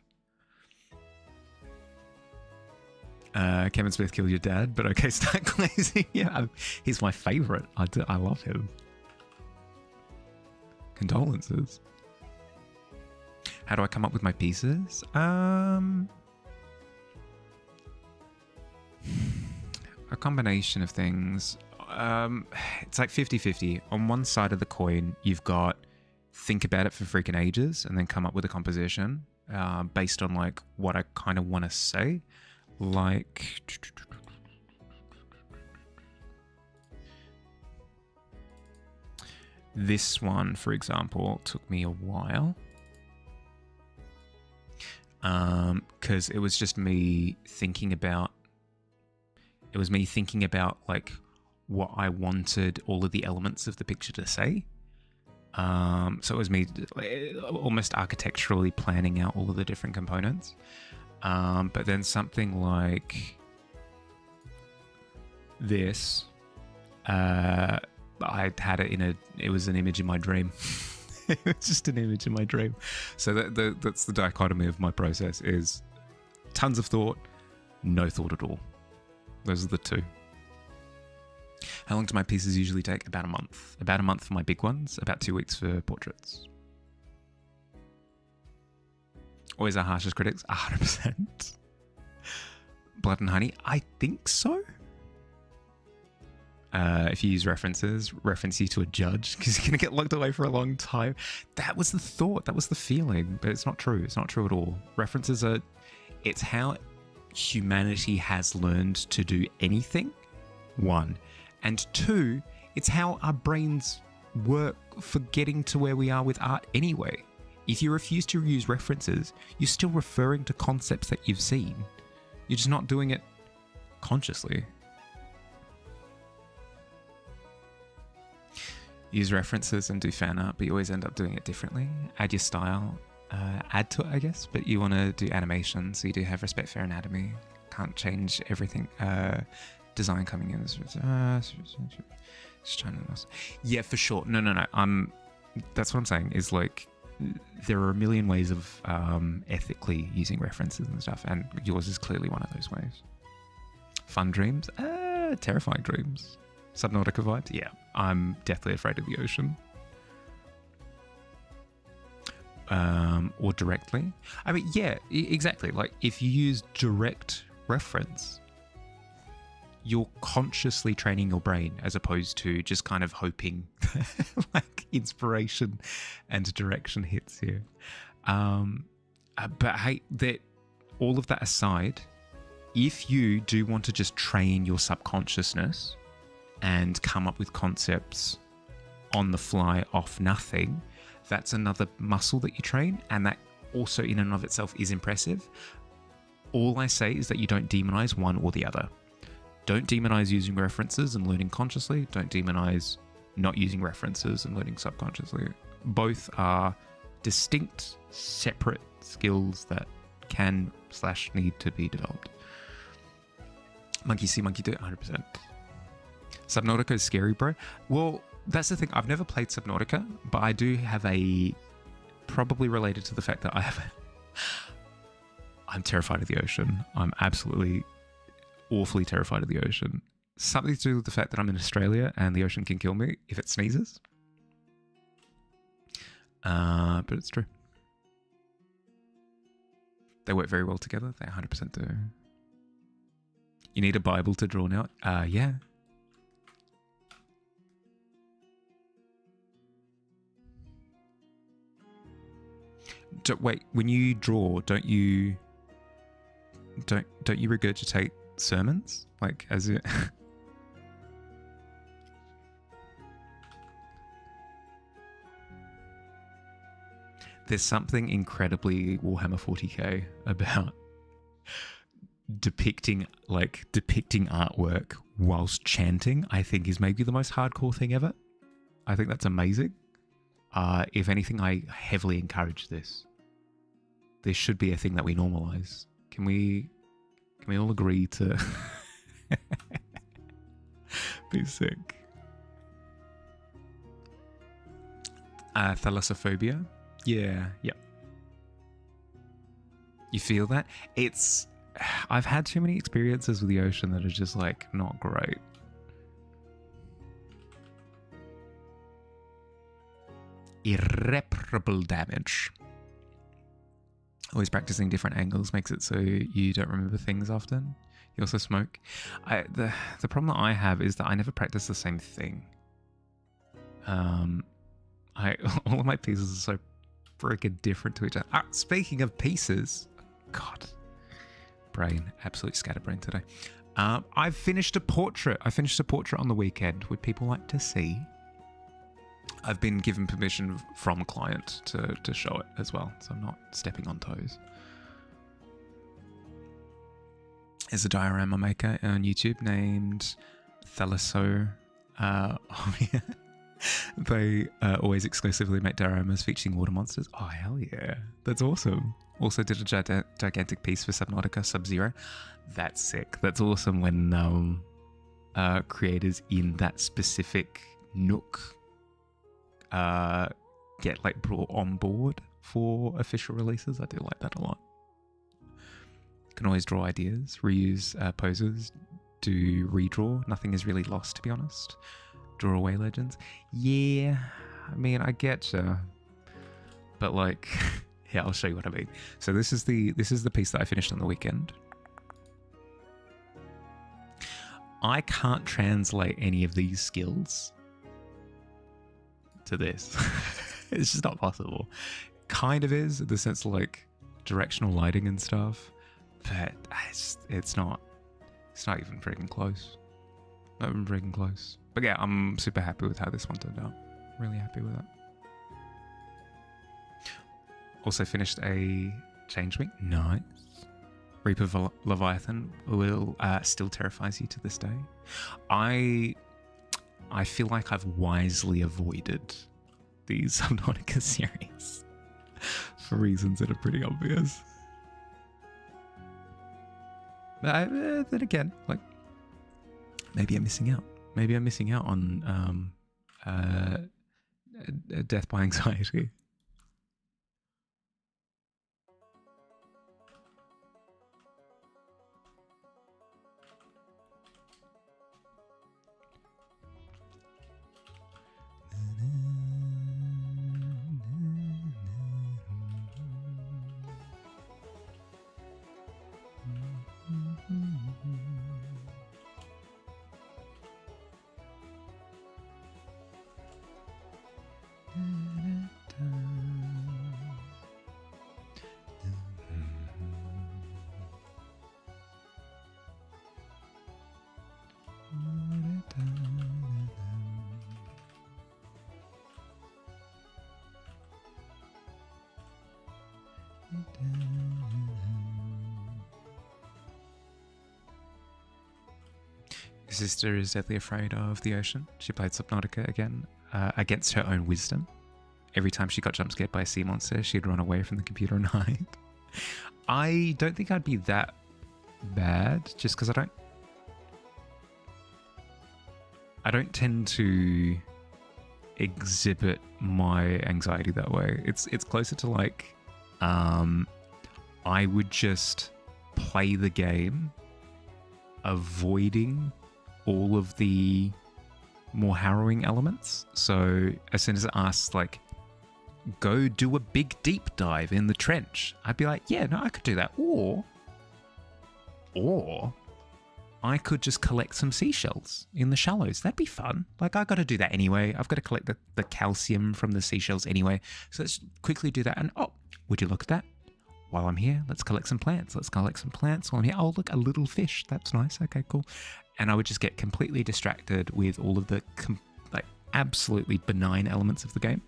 Kevin Smith killed your dad, but okay, start glazing. Yeah, he's my favorite. I love him. Condolences. How do I come up with my pieces? A combination of things. It's like 50-50. On one side of the coin, you've got think about it for freaking ages and then come up with a composition based on like what I kind of want to say. Like this one, for example, took me a while because it was just me thinking about like what I wanted all of the elements of the picture to say. So it was me almost architecturally planning out all of the different components. But then something like this, I had it it was an image in my dream. It was just an image in my dream. So that's the dichotomy of my process is tons of thought, no thought at all. Those are the two. How long do my pieces usually take? About a month. About a month for my big ones, about 2 weeks for portraits. Always our harshest critics? 100%. Blood and Honey? I think so. If you use references, reference you to a judge because you're going to get locked away for a long time. That was the thought. That was the feeling. But it's not true. It's not true at all. References are... It's how humanity has learned to do anything, one. And two, it's how our brains work for getting to where we are with art anyway. If you refuse to use references, you're still referring to concepts that you've seen. You're just not doing it consciously. Use references and do fan art, but you always end up doing it differently. Add your style, add to it, I guess, but you want to do animation, so you do have respect for anatomy. Can't change everything. Design coming in. Just trying to... Yeah, for sure. No. That's what I'm saying, is like, there are a million ways of ethically using references and stuff, and yours is clearly one of those ways. Fun dreams? Terrifying dreams. Subnautica vibes? Yeah, I'm deathly afraid of the ocean. Or directly? I mean, yeah, exactly. Like, if you use direct reference, you're consciously training your brain as opposed to just kind of hoping like inspiration and direction hits you. But hey, all of that aside, if you do want to just train your subconsciousness and come up with concepts on the fly off nothing, that's another muscle that you train, and that also in and of itself is impressive. All I say is that you don't demonize one or the other. Don't demonize using references and learning consciously. Don't demonize not using references and learning subconsciously. Both are distinct, separate skills that can/need to be developed. Monkey see, monkey do, 100%. Subnautica is scary, bro. Well, that's the thing. I've never played Subnautica, but I do have probably related to the fact that I'm terrified of the ocean. I'm absolutely awfully terrified of the ocean. Something to do with the fact that I'm in Australia and the ocean can kill me if it sneezes. But it's true. They work very well together. They 100% do. You need a Bible to draw now? Yeah. Wait, when you draw, don't you regurgitate sermons? Like, as it... There's something incredibly Warhammer 40k about depicting artwork whilst chanting. I think is maybe the most hardcore thing ever. I think that's amazing. If anything, I heavily encourage this. This should be a thing that we normalize. Can we all agree to be sick? Thalassophobia. Yeah, yep. You feel that? I've had too many experiences with the ocean that are just like not great. Irreparable damage. Always practicing different angles makes it so you don't remember things often. You also smoke. The problem that I have is that I never practice the same thing. All of my pieces are so freaking different to each other. Speaking of pieces, God, brain, absolute scatterbrain today. I've finished a portrait. I finished a portrait on the weekend. Would people like to see? I've been given permission from a client to show it as well, so I'm not stepping on toes. There's a diorama maker on YouTube named Thalasso. They always exclusively make dioramas featuring water monsters. Oh, hell yeah. That's awesome. Also did a gigantic piece for Subnautica Sub-Zero. That's sick. That's awesome when creators in that specific nook get like brought on board for official releases. I do like that a lot. Can always draw ideas, reuse poses, do redraw. Nothing is really lost, to be honest. Draw away legends. Yeah, I mean, I get you. But like, yeah, I'll show you what I mean. So this is the piece that I finished on the weekend. I can't translate any of these skills to this. It's just not possible. Kind of is, in the sense of like directional lighting and stuff, but it's not even freaking close. Not even freaking close. But yeah, I'm super happy with how this one turned out. Really happy with it. Also finished a Changeling. Nice. Reaper Leviathan will still terrifies you to this day. I feel like I've wisely avoided the Subnautica series for reasons that are pretty obvious. But then again, like, maybe I'm missing out. Maybe I'm missing out on death by anxiety. His sister is deadly afraid of the ocean. She played Subnautica again against her own wisdom. Every time she got jump scared by a sea monster, she'd run away from the computer and hide. I don't think I'd be that bad, just because I don't tend to exhibit my anxiety that way. It's closer to like I would just play the game avoiding all of the more harrowing elements. So as soon as it asks like go do a big deep dive in the trench. I'd be like, yeah, no, I could do that. Or I could just collect some seashells in the shallows. That'd be fun. Like, I got to do that anyway. I've got to collect the calcium from the seashells anyway. So let's quickly do that. And oh, would you look at that? While I'm here, let's collect some plants. Let's collect some plants while I'm here. Oh, look, a little fish. That's nice. Okay, cool. And I would just get completely distracted with all of the like absolutely benign elements of the game.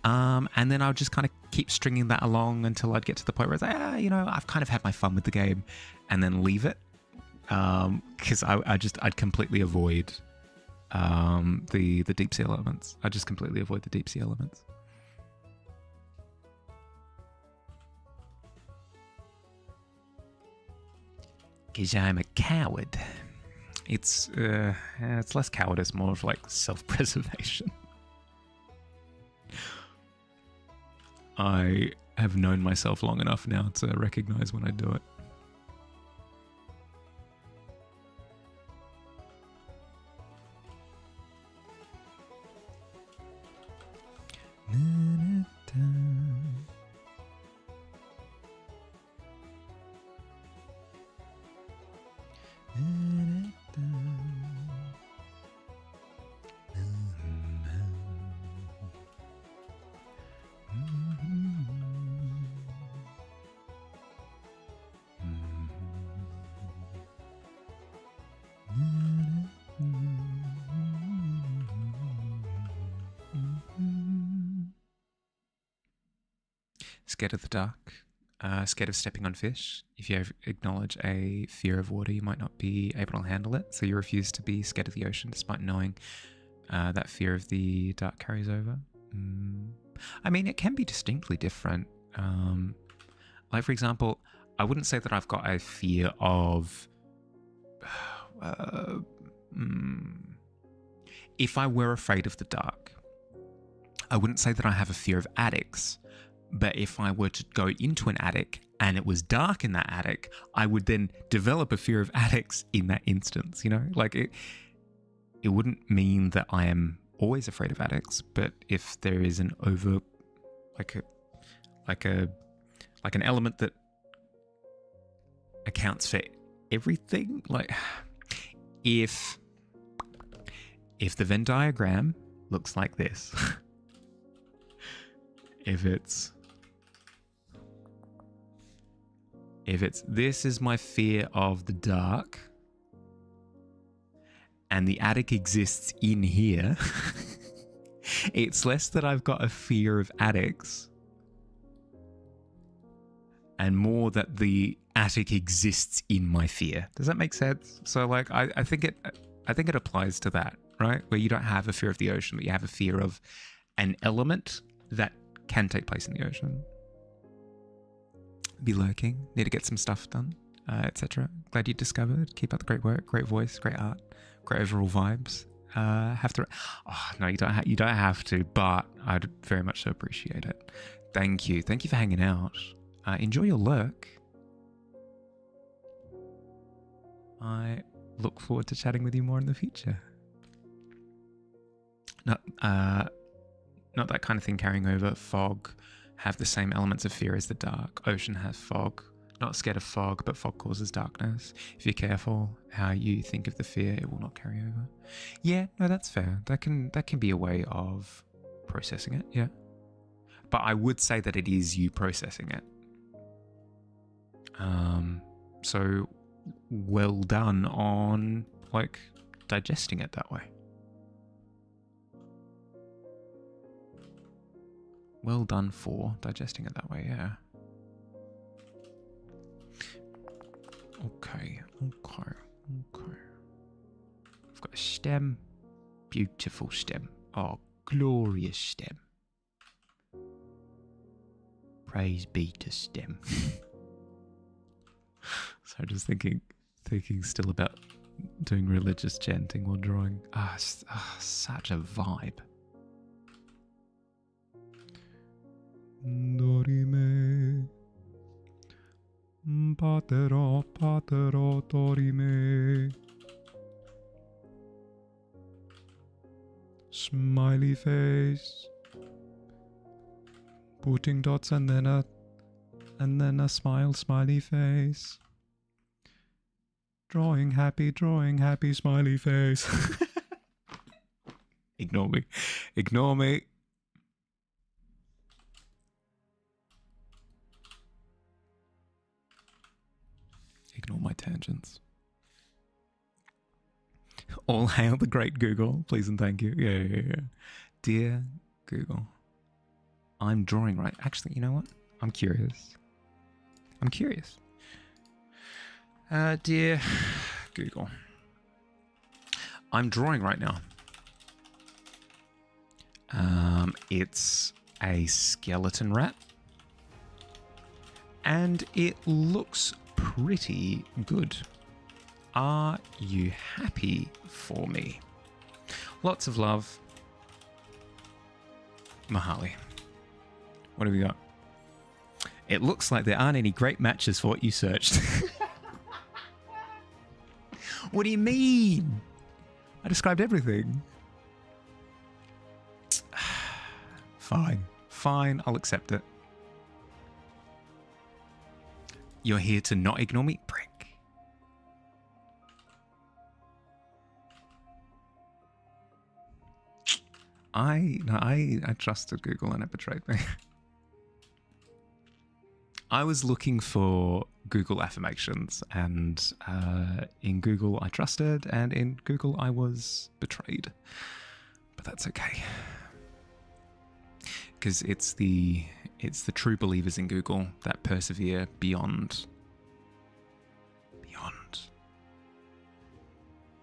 And then I would just kind of keep stringing that along until I'd get to the point where it's like, I've kind of had my fun with the game, and then leave it. Because I'd completely avoid the deep sea elements. I just completely avoid the deep sea elements. Because I'm a coward. It's less cowardice, more of like self-preservation. I have known myself long enough now to recognize when I do it. Scared of the dark, scared of stepping on fish. If you acknowledge a fear of water, you might not be able to handle it, so you refuse to be scared of the ocean despite knowing that fear of the dark carries over. I mean, it can be distinctly different. Like, for example, I wouldn't say that I've got a fear of... if I were afraid of the dark, I wouldn't say that I have a fear of attics. But if I were to go into an attic and it was dark in that attic, I would then develop a fear of attics in that instance, Like, it wouldn't mean that I am always afraid of attics, but if there is an an element that accounts for everything, like if the Venn diagram looks like this, if it's this is my fear of the dark, and the attic exists in here, it's less that I've got a fear of attics, and more that the attic exists in my fear. Does that make sense? So, like, I think it applies to that, right? Where you don't have a fear of the ocean, but you have a fear of an element that can take place in the ocean. Be lurking, need to get some stuff done, etc. Glad you discovered. Keep up the great work, great voice, great art, great overall vibes. Have to? Oh no, you don't. You don't have to, but I'd very much so appreciate it. Thank you for hanging out. Enjoy your lurk. I look forward to chatting with you more in the future. Not that kind of thing carrying over. Fog have the same elements of fear as the dark. Ocean has fog. Not scared of fog, but fog causes darkness. If you're careful how you think of the fear, it will not carry over. Yeah, no, that's fair. That can be a way of processing it, yeah. But I would say that it is you processing it. So well done on, like, digesting it that way. Well done for digesting it that way, yeah. Okay. I've got a stem. Beautiful stem. Oh, glorious stem. Praise be to stem. So just thinking still about doing religious chanting while drawing. Such a vibe. Dorime, patero, dorime. Smiley face, Putting dots and then a smiley face. Drawing happy, smiley face. Ignore me. Ignore me. Ignore my tangents. All hail the great Google, please and thank you. Yeah. Dear Google, I'm drawing right. Actually, you know what? I'm curious. Dear Google, I'm drawing right now. It's a skeleton rat, and it looks pretty good. Are you happy for me? Lots of love, Mahali. What have we got? It looks like there aren't any great matches for what you searched. What do you mean? I described everything. Fine, I'll accept it. You're here to not ignore me? Prick. I trusted Google and it betrayed me. I was looking for Google affirmations, and in Google I trusted, and in Google I was betrayed. But that's okay. Because it's the true believers in Google that persevere beyond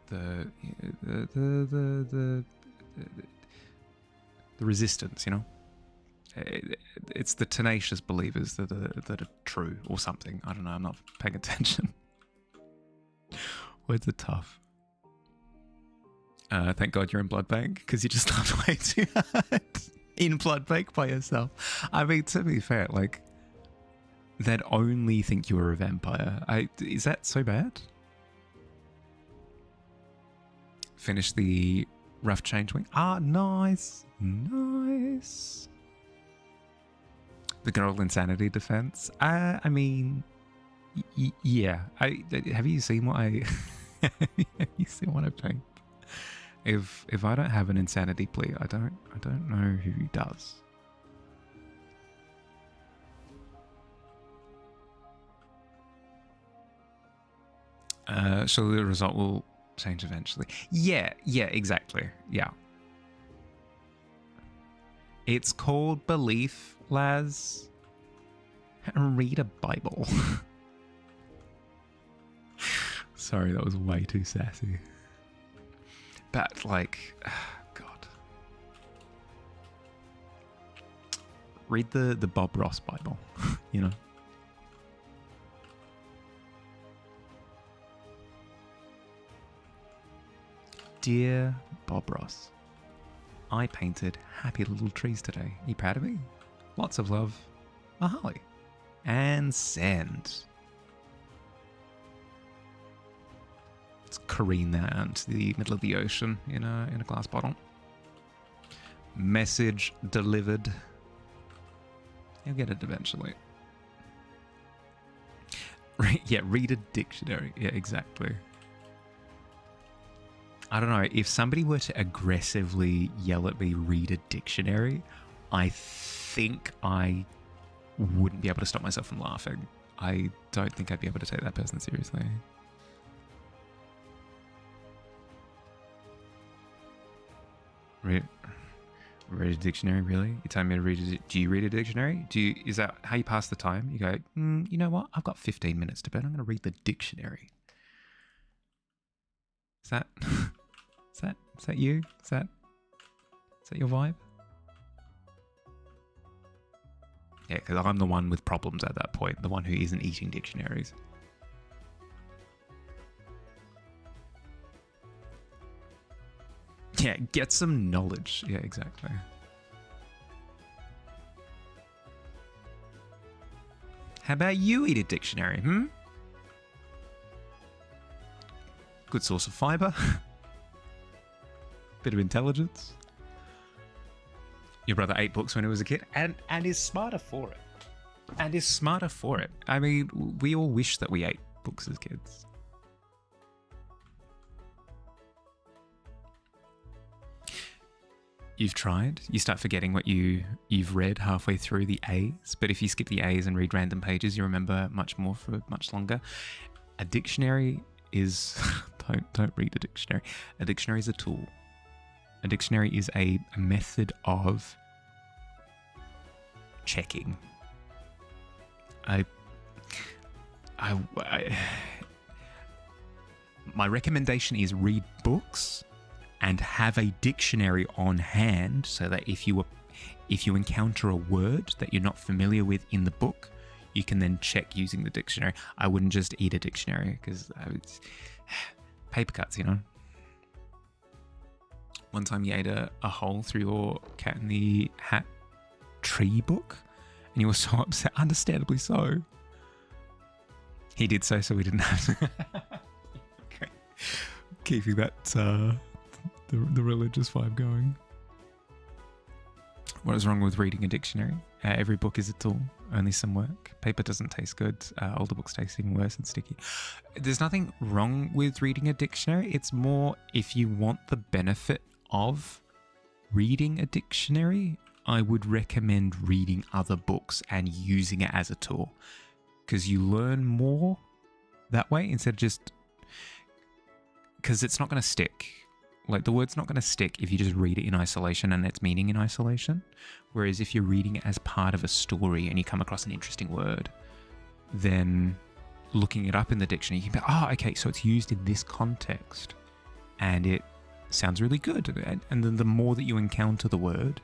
the resistance, you know. It's the tenacious believers that are true or something. I don't know. I'm not paying attention. Words are tough. Thank God you're in Blood Bank, because you just laughed way too hard in Blood Bank by yourself. I mean, to be fair, like, they'd only think you were a vampire. Is that so bad? Finish the rough changeling. Ah, nice. Nice. The girl insanity defense. I mean, yeah. Have you seen what I? Have you seen what I paint? If I don't have an insanity plea, I don't know who does. So the result will change eventually. Yeah, exactly. Yeah. It's called belief, Laz. Read a Bible. Sorry, that was way too sassy. But, like, God. Read the Bob Ross Bible, you know? Dear Bob Ross, I painted happy little trees today. Are you proud of me? Lots of love, Mahali. And send. Let's careen that out into the middle of the ocean in a glass bottle. Message delivered. You'll get it eventually. Yeah, read a dictionary. Yeah, exactly. I don't know, if somebody were to aggressively yell at me, read a dictionary, I think I wouldn't be able to stop myself from laughing. I don't think I'd be able to take that person seriously. Read a dictionary, really? You're telling me to read a do you read a dictionary? Is that how you pass the time? You go, you know what? I've got 15 minutes to bed. I'm going to read the dictionary. Is that you? Is that your vibe? Yeah, because I'm the one with problems at that point, the one who isn't eating dictionaries. Yeah, get some knowledge. Yeah, exactly. How about you eat a dictionary, Good source of fiber. Bit of intelligence. Your brother ate books when he was a kid, and is smarter for it. And is smarter for it. I mean, we all wish that we ate books as kids. You've tried. You start forgetting what you've read halfway through the A's. But if you skip the A's and read random pages, you remember much more for much longer. A dictionary is don't read a dictionary. A dictionary is a tool. A dictionary is a method of checking. My recommendation is read books and have a dictionary on hand so that if you encounter a word that you're not familiar with in the book, you can then check using the dictionary. I wouldn't just eat a dictionary because paper cuts, you know. One time you ate a hole through your Cat in the Hat tree book and you were so upset, understandably so. He did so we didn't have to. Okay. Keeping that the religious vibe going. What is wrong with reading a dictionary? Every book is a tool. Only some work. Paper doesn't taste good. Older books taste even worse and sticky. There's nothing wrong with reading a dictionary. It's more if you want the benefit of reading a dictionary, I would recommend reading other books and using it as a tool. Because you learn more that way instead of just... Because it's not going to stick. Like, the word's not going to stick if you just read it in isolation and its meaning in isolation. Whereas if you're reading it as part of a story and you come across an interesting word, then looking it up in the dictionary, you can be, oh, okay, so it's used in this context. And it sounds really good. And then the more that you encounter the word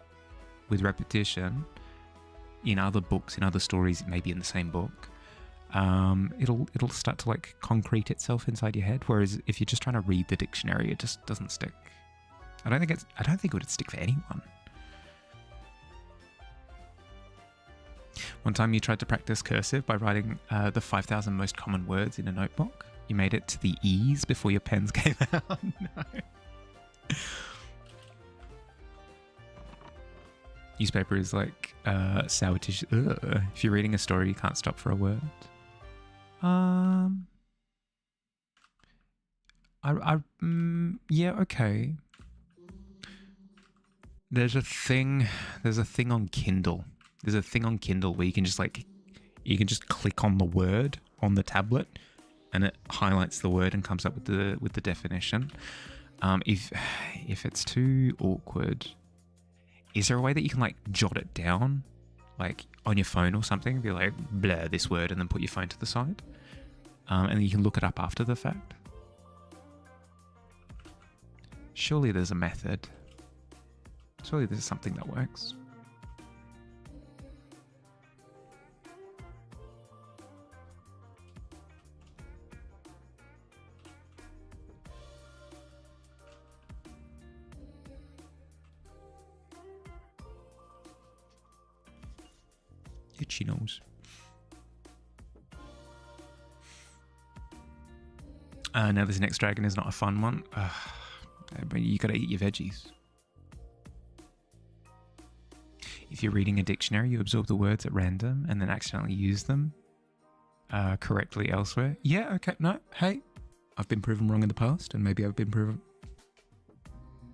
with repetition in other books, in other stories, maybe in the same book, it'll start to like concrete itself inside your head. Whereas if you're just trying to read the dictionary, it just doesn't stick. I don't think it would stick for anyone. One time you tried to practice cursive by writing the 5,000 most common words in a notebook. You made it to the E's before your pens came out. No. Newspaper is like sour tissue. Ugh. If you're reading a story, you can't stop for a word. Yeah, okay. There's a thing on Kindle. There's a thing on Kindle where you can just click on the word on the tablet and it highlights the word and comes up with the definition. If it's too awkward, is there a way that you can like jot it down, like on your phone or something? Be like, blur this word, and then put your phone to the side, and then you can look it up after the fact. Surely there's a method. Surely there's something that works. Itchy nose. Now this next dragon is not a fun one. But you gotta eat your veggies. If you're reading a dictionary, you absorb the words at random and then accidentally use them correctly elsewhere. Yeah, okay, no, hey, I've been proven wrong in the past, and maybe I've been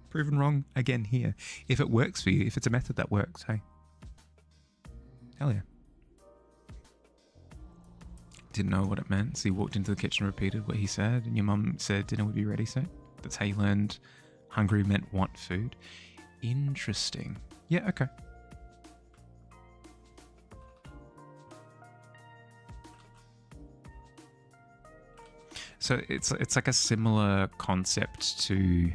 proven wrong again here. If it works for you, if it's a method that works, hey, hell yeah. Didn't know what it meant, so he walked into the kitchen, repeated what he said, and your mum said dinner would be ready soon. That's how you learned hungry meant want food. Interesting. Yeah, okay. So it's like a similar concept to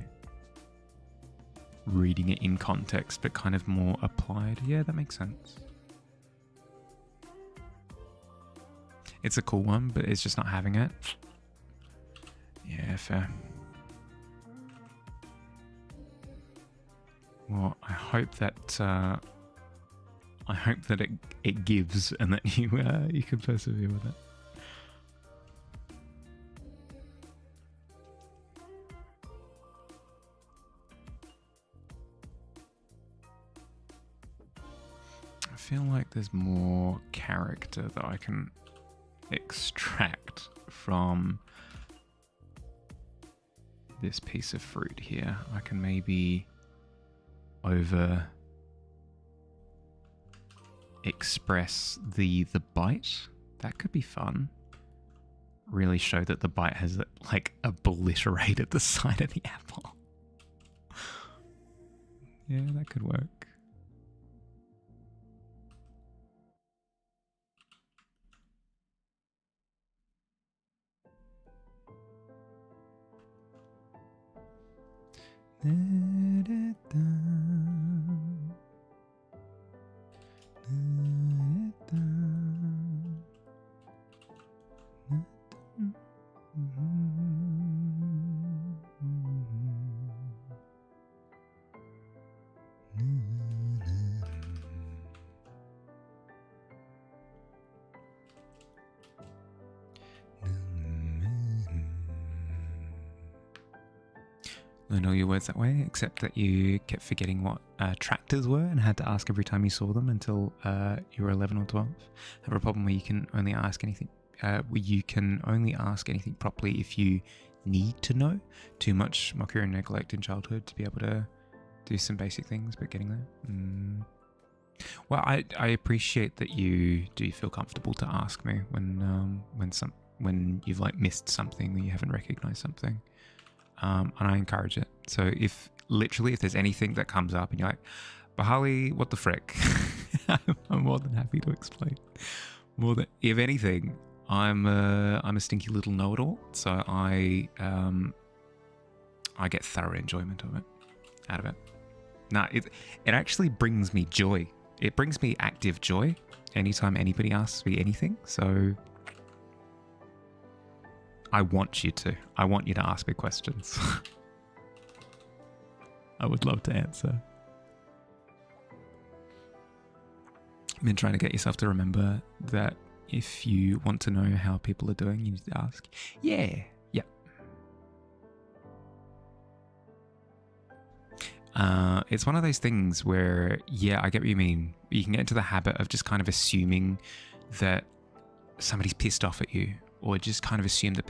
reading it in context, but kind of more applied. Yeah, that makes sense. It's a cool one, but it's just not having it. Yeah, fair. Well, I hope that it gives, and that you can persevere with it. feel like there's more character that I can extract from this piece of fruit here. I can maybe over express the bite. That could be fun. Really show that the bite has like obliterated the side of the apple. Yeah, that could work. Learned all your words that way, except that you kept forgetting what tractors were and had to ask every time you saw them until you were 11 or 12. Have a problem where you can only ask anything. Properly if you need to know. Too much mockery and neglect in childhood to be able to do some basic things, but getting there. Well, I appreciate that you do feel comfortable to ask me when you've like missed something or you haven't recognized something. And I encourage it. So if there's anything that comes up and you're like, Bahali, what the frick? I'm more than happy to explain. If anything, I'm a stinky little know-it-all. So I get thorough enjoyment out of it. No, it actually brings me joy. It brings me active joy anytime anybody asks me anything. So I want you to ask me questions. I would love to answer. I've been trying to get yourself to remember that if you want to know how people are doing, you need to ask. Yeah. It's one of those things where, yeah, I get what you mean. You can get into the habit of just kind of assuming that somebody's pissed off at you, or just kind of assume that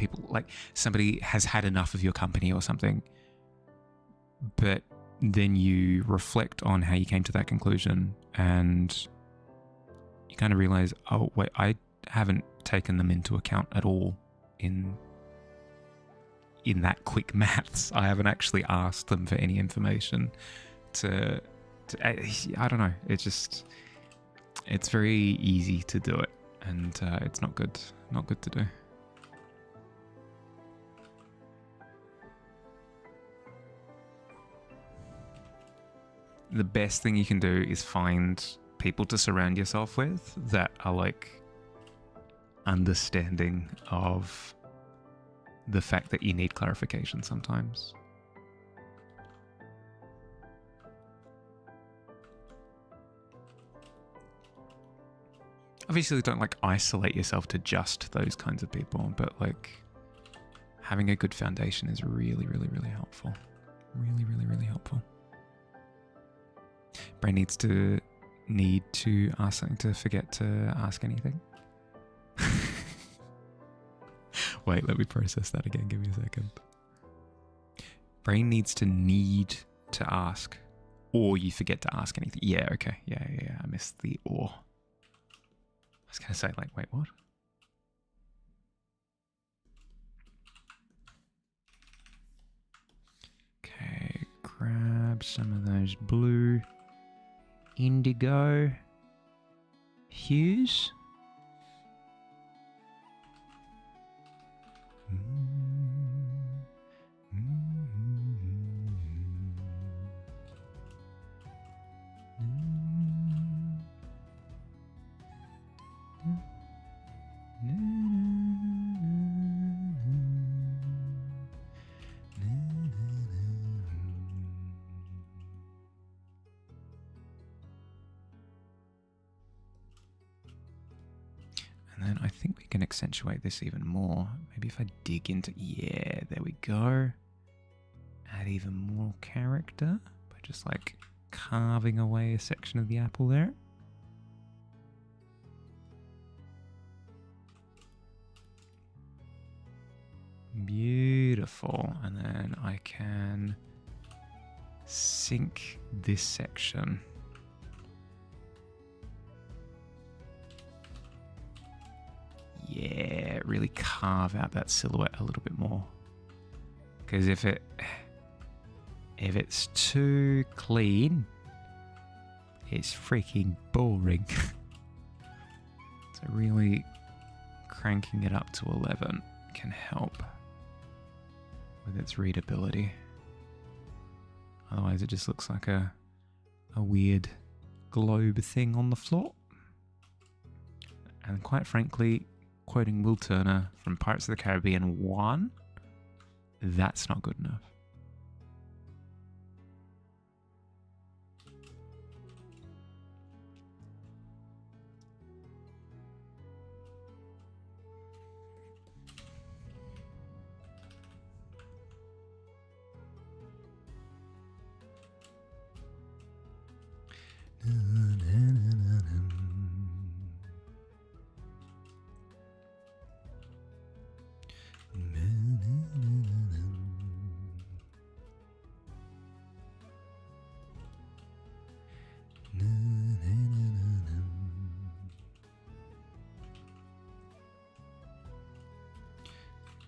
somebody has had enough of your company or something. But then you reflect on how you came to that conclusion and you kind of realize, oh, wait, I haven't taken them into account at all in that quick maths. I haven't actually asked them for any information to I don't know. It's very easy to do it, and it's not good to do. The best thing you can do is find people to surround yourself with that are like understanding of the fact that you need clarification sometimes. Obviously, don't like isolate yourself to just those kinds of people, but like having a good foundation is really, really, really helpful. Really, really, really helpful. Brain needs to ask something to forget to ask anything. Wait, let me process that again. Give me a second. Brain needs to need to ask, or you forget to ask anything. Yeah, okay. Yeah. I missed the or. I was going to say, like, wait, what? Okay, grab some of those blue indigo hues. And then I think we can accentuate this even more. Maybe if I dig into, yeah, there we go. Add even more character by just like carving away a section of the apple there. beautiful. And then I can sink this section. Yeah, really carve out that silhouette a little bit more. Because if it's too clean, it's freaking boring. So really cranking it up to 11 can help with its readability. Otherwise it just looks like a weird globe thing on the floor. And quite frankly, quoting Will Turner from Pirates of the Caribbean 1, that's not good enough.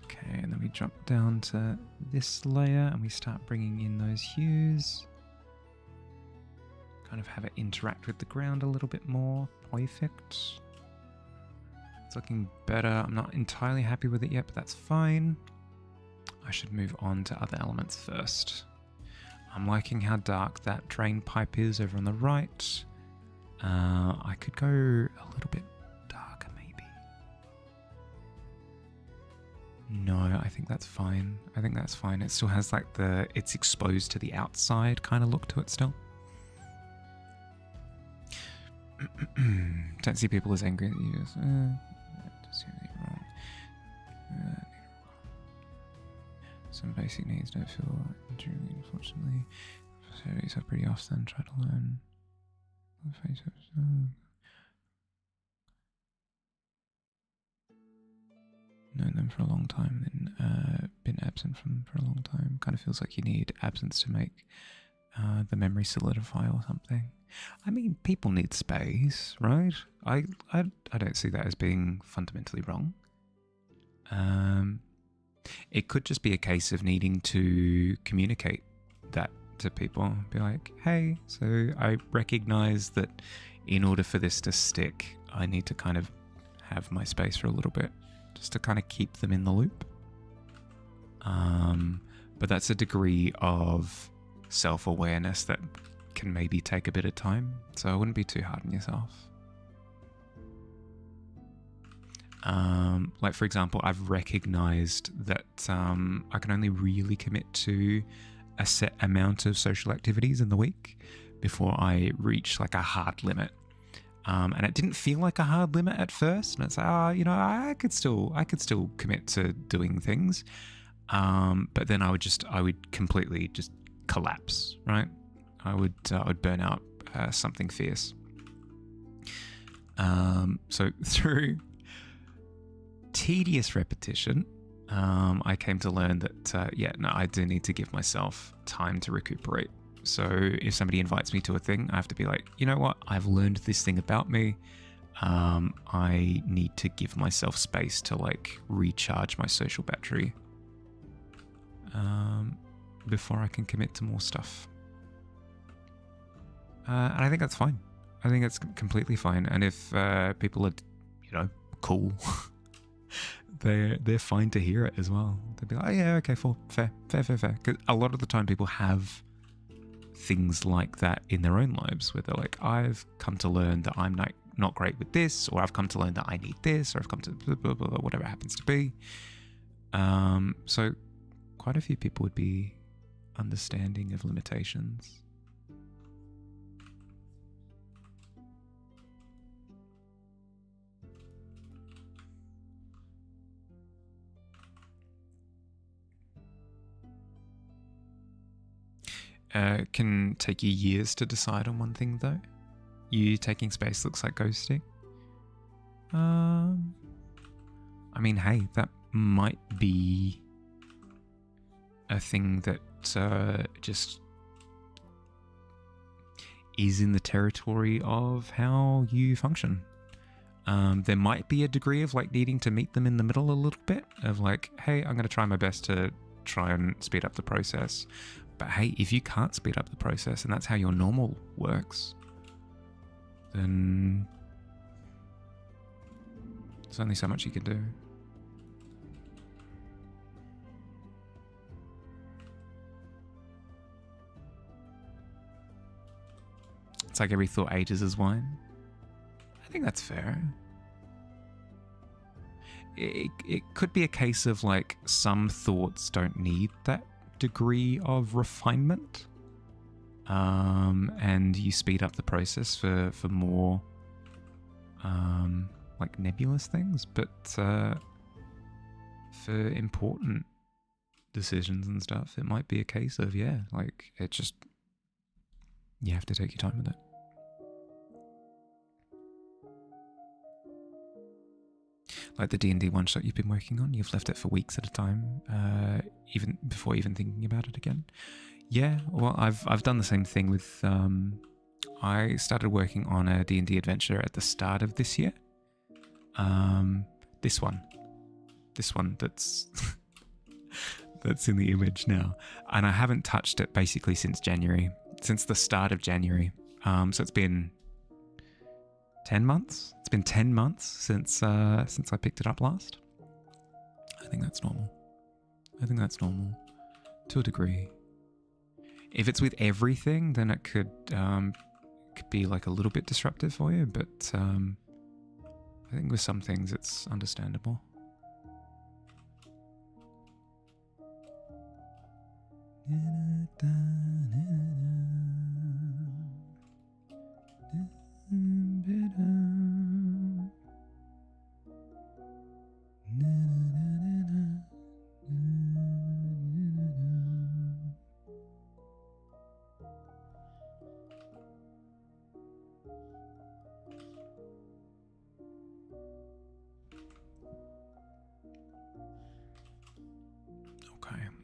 Okay, and then we drop down to this layer and we start bringing in those hues. Kind of have it interact with the ground a little bit more. Perfect. It's looking better. I'm not entirely happy with it yet, but that's fine. I should move on to other elements first. I'm liking how dark that drain pipe is over on the right. I could go a little bit darker maybe. No, I think that's fine. I think that's fine. It still has like it's exposed to the outside kind of look to it still. Don't see people as angry at you. Just see anything wrong. Some basic needs don't feel intriguing, unfortunately. Facilities are pretty often try to learn. Known them for a long time, then been absent from them for a long time. Kind of feels like you need absence to make the memory solidify or something. I mean, people need space, right? I don't see that as being fundamentally wrong. It could just be a case of needing to communicate that to people. Be like, hey, so I recognize that in order for this to stick, I need to kind of have my space for a little bit, just to kind of keep them in the loop. But that's a degree of self-awareness that can maybe take a bit of time, so I wouldn't be too hard on yourself. Like for example, I've recognized that I can only really commit to a set amount of social activities in the week before I reach like a hard limit. And it didn't feel like a hard limit at first, and it's like, you know, I could still commit to doing things. But then I would completely just collapse, right? I would burn out something fierce. So through tedious repetition, I came to learn that I do need to give myself time to recuperate. So if somebody invites me to a thing, I have to be like, you know what? I've learned this thing about me. I need to give myself space to like recharge my social battery before I can commit to more stuff. And I think that's fine. I think it's completely fine. And if people are, you know, cool, they're fine to hear it as well. They'll be like, oh yeah, okay, fair. Because a lot of the time people have things like that in their own lives where they're like, I've come to learn that I'm not great with this, or I've come to learn that I need this, or I've come to blah, blah, blah, whatever it happens to be. So quite a few people would be understanding of limitations. Can take you years to decide on one thing though. You taking space looks like ghosting. I mean, hey, that might be a thing that just is in the territory of how you function. There might be a degree of like needing to meet them in the middle a little bit of like, hey, I'm going to try my best to try and speed up the process. But hey, if you can't speed up the process and that's how your normal works, then there's only so much you can do. It's like every thought ages as wine. I think that's fair. It could be a case of like some thoughts don't need that degree of refinement, and you speed up the process for more like nebulous things, but for important decisions and stuff, it might be a case of like it just, you have to take your time with it. Like the D&D one shot you've been working on, you've left it for weeks at a time, even before even thinking about it again. Yeah, well, I've done the same thing with. I started working on a D&D adventure at the start of this year. This one that's that's in the image now, and I haven't touched it basically since January, since the start of January. So it's been 10 months. It's been 10 months since I picked it up last. I think that's normal. To a degree. If it's with everything, then it could be like a little bit disruptive for you, but I think with some things it's understandable.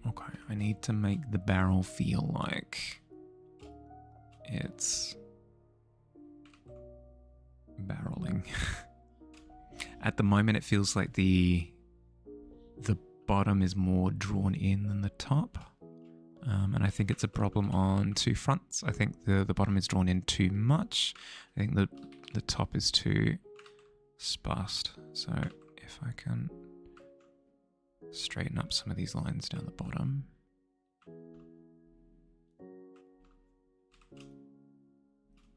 Okay. I need to make the barrel feel like it's barreling. At the moment, it feels like the bottom is more drawn in than the top. And I think it's a problem on two fronts. I think the bottom is drawn in too much. I think the top is too sparse. So if I can straighten up some of these lines down the bottom.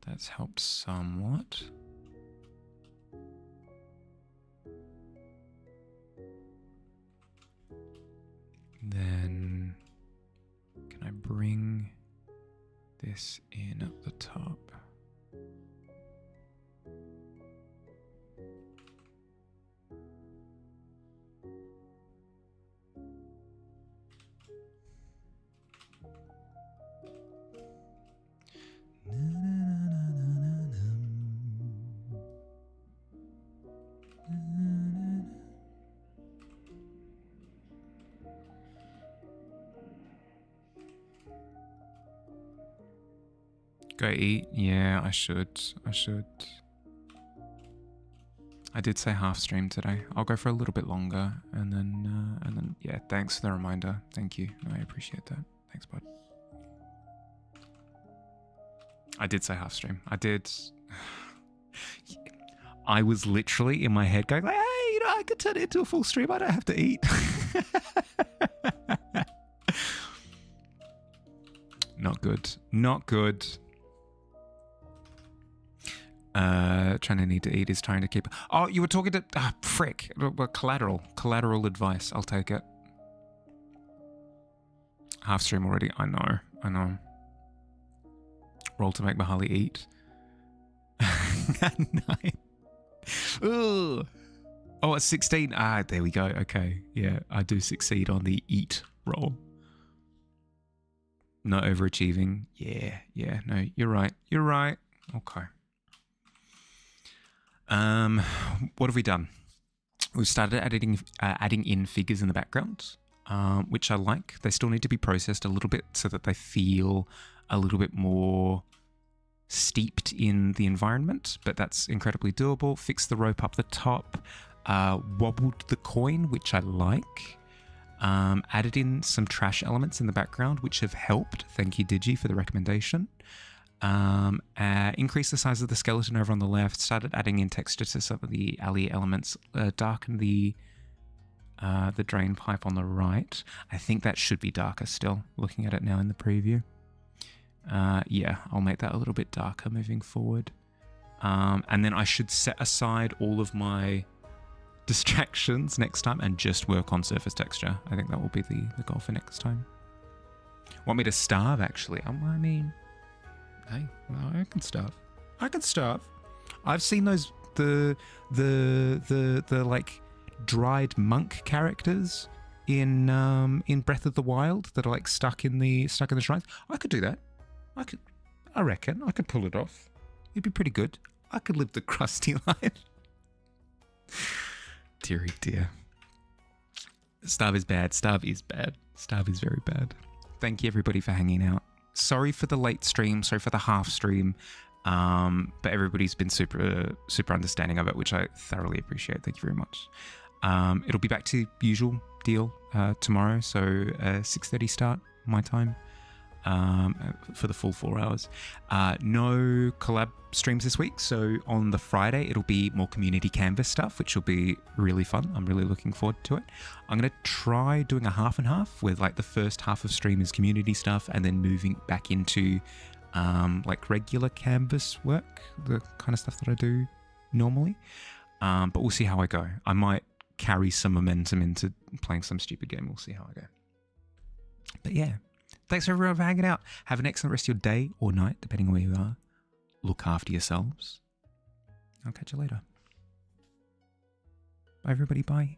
That's helped somewhat. Then can I bring this in at the top? Go eat? Yeah, I should. I did say half stream today. I'll go for a little bit longer, and then yeah. Thanks for the reminder. Thank you. I appreciate that. Thanks, bud. I did say half stream. I did. I was literally in my head going like, hey, I could turn it into a full stream. I don't have to eat. Not good. Trying to need to eat is trying to keep. Oh, you were talking to frick. Well, collateral advice. I'll take it. Half stream already. I know. Roll to make Mahali eat. Nine. Ooh. Oh, it's 16. There we go. Okay. Yeah, I do succeed on the eat roll. Not overachieving. Yeah. No, you're right. Okay. What have we done? We've started adding in figures in the background. which I like. They still need to be processed a little bit so that they feel a little bit more steeped in the environment, but that's incredibly doable. Fixed the rope up the top, wobbled the coin, which I like. Added in some trash elements in the background, which have helped. Thank you, Digi, for the recommendation. Increased the size of the skeleton over on the left. Started adding in texture to some of the alley elements. Darkened the drain pipe on the right. I think that should be darker still, looking at it now in the preview. Yeah, I'll make that a little bit darker moving forward. And then I should set aside all of my distractions next time and just work on surface texture. I think that will be the goal for next time. Want me to starve, actually? I mean, hey, I can starve. I can starve. I've seen those, the like dried monk characters in Breath of the Wild that are like stuck in the shrines. I could do that. I reckon I could pull it off. It'd be pretty good. I could live the crusty life. Deary dear. Starve is bad. Starve is bad. Starve is very bad. Thank you everybody for hanging out. Sorry for the late stream. Sorry for the half stream. But everybody's been super understanding of it, which I thoroughly appreciate. Thank you very much. It'll be back to usual deal tomorrow. So 6:30 start my time. For the full 4 hours. No collab streams this week, so on the Friday it'll be more community canvas stuff, which will be really fun. I'm really looking forward to it. I'm going to try doing a half and half, where like the first half of stream is community stuff and then moving back into like regular canvas work, the kind of stuff that I do normally. But we'll see how I go. I might carry some momentum into playing some stupid game. We'll see how I go. But yeah, thanks everyone for hanging out. Have an excellent rest of your day or night, depending on where you are. Look after yourselves. I'll catch you later. Bye, everybody. Bye.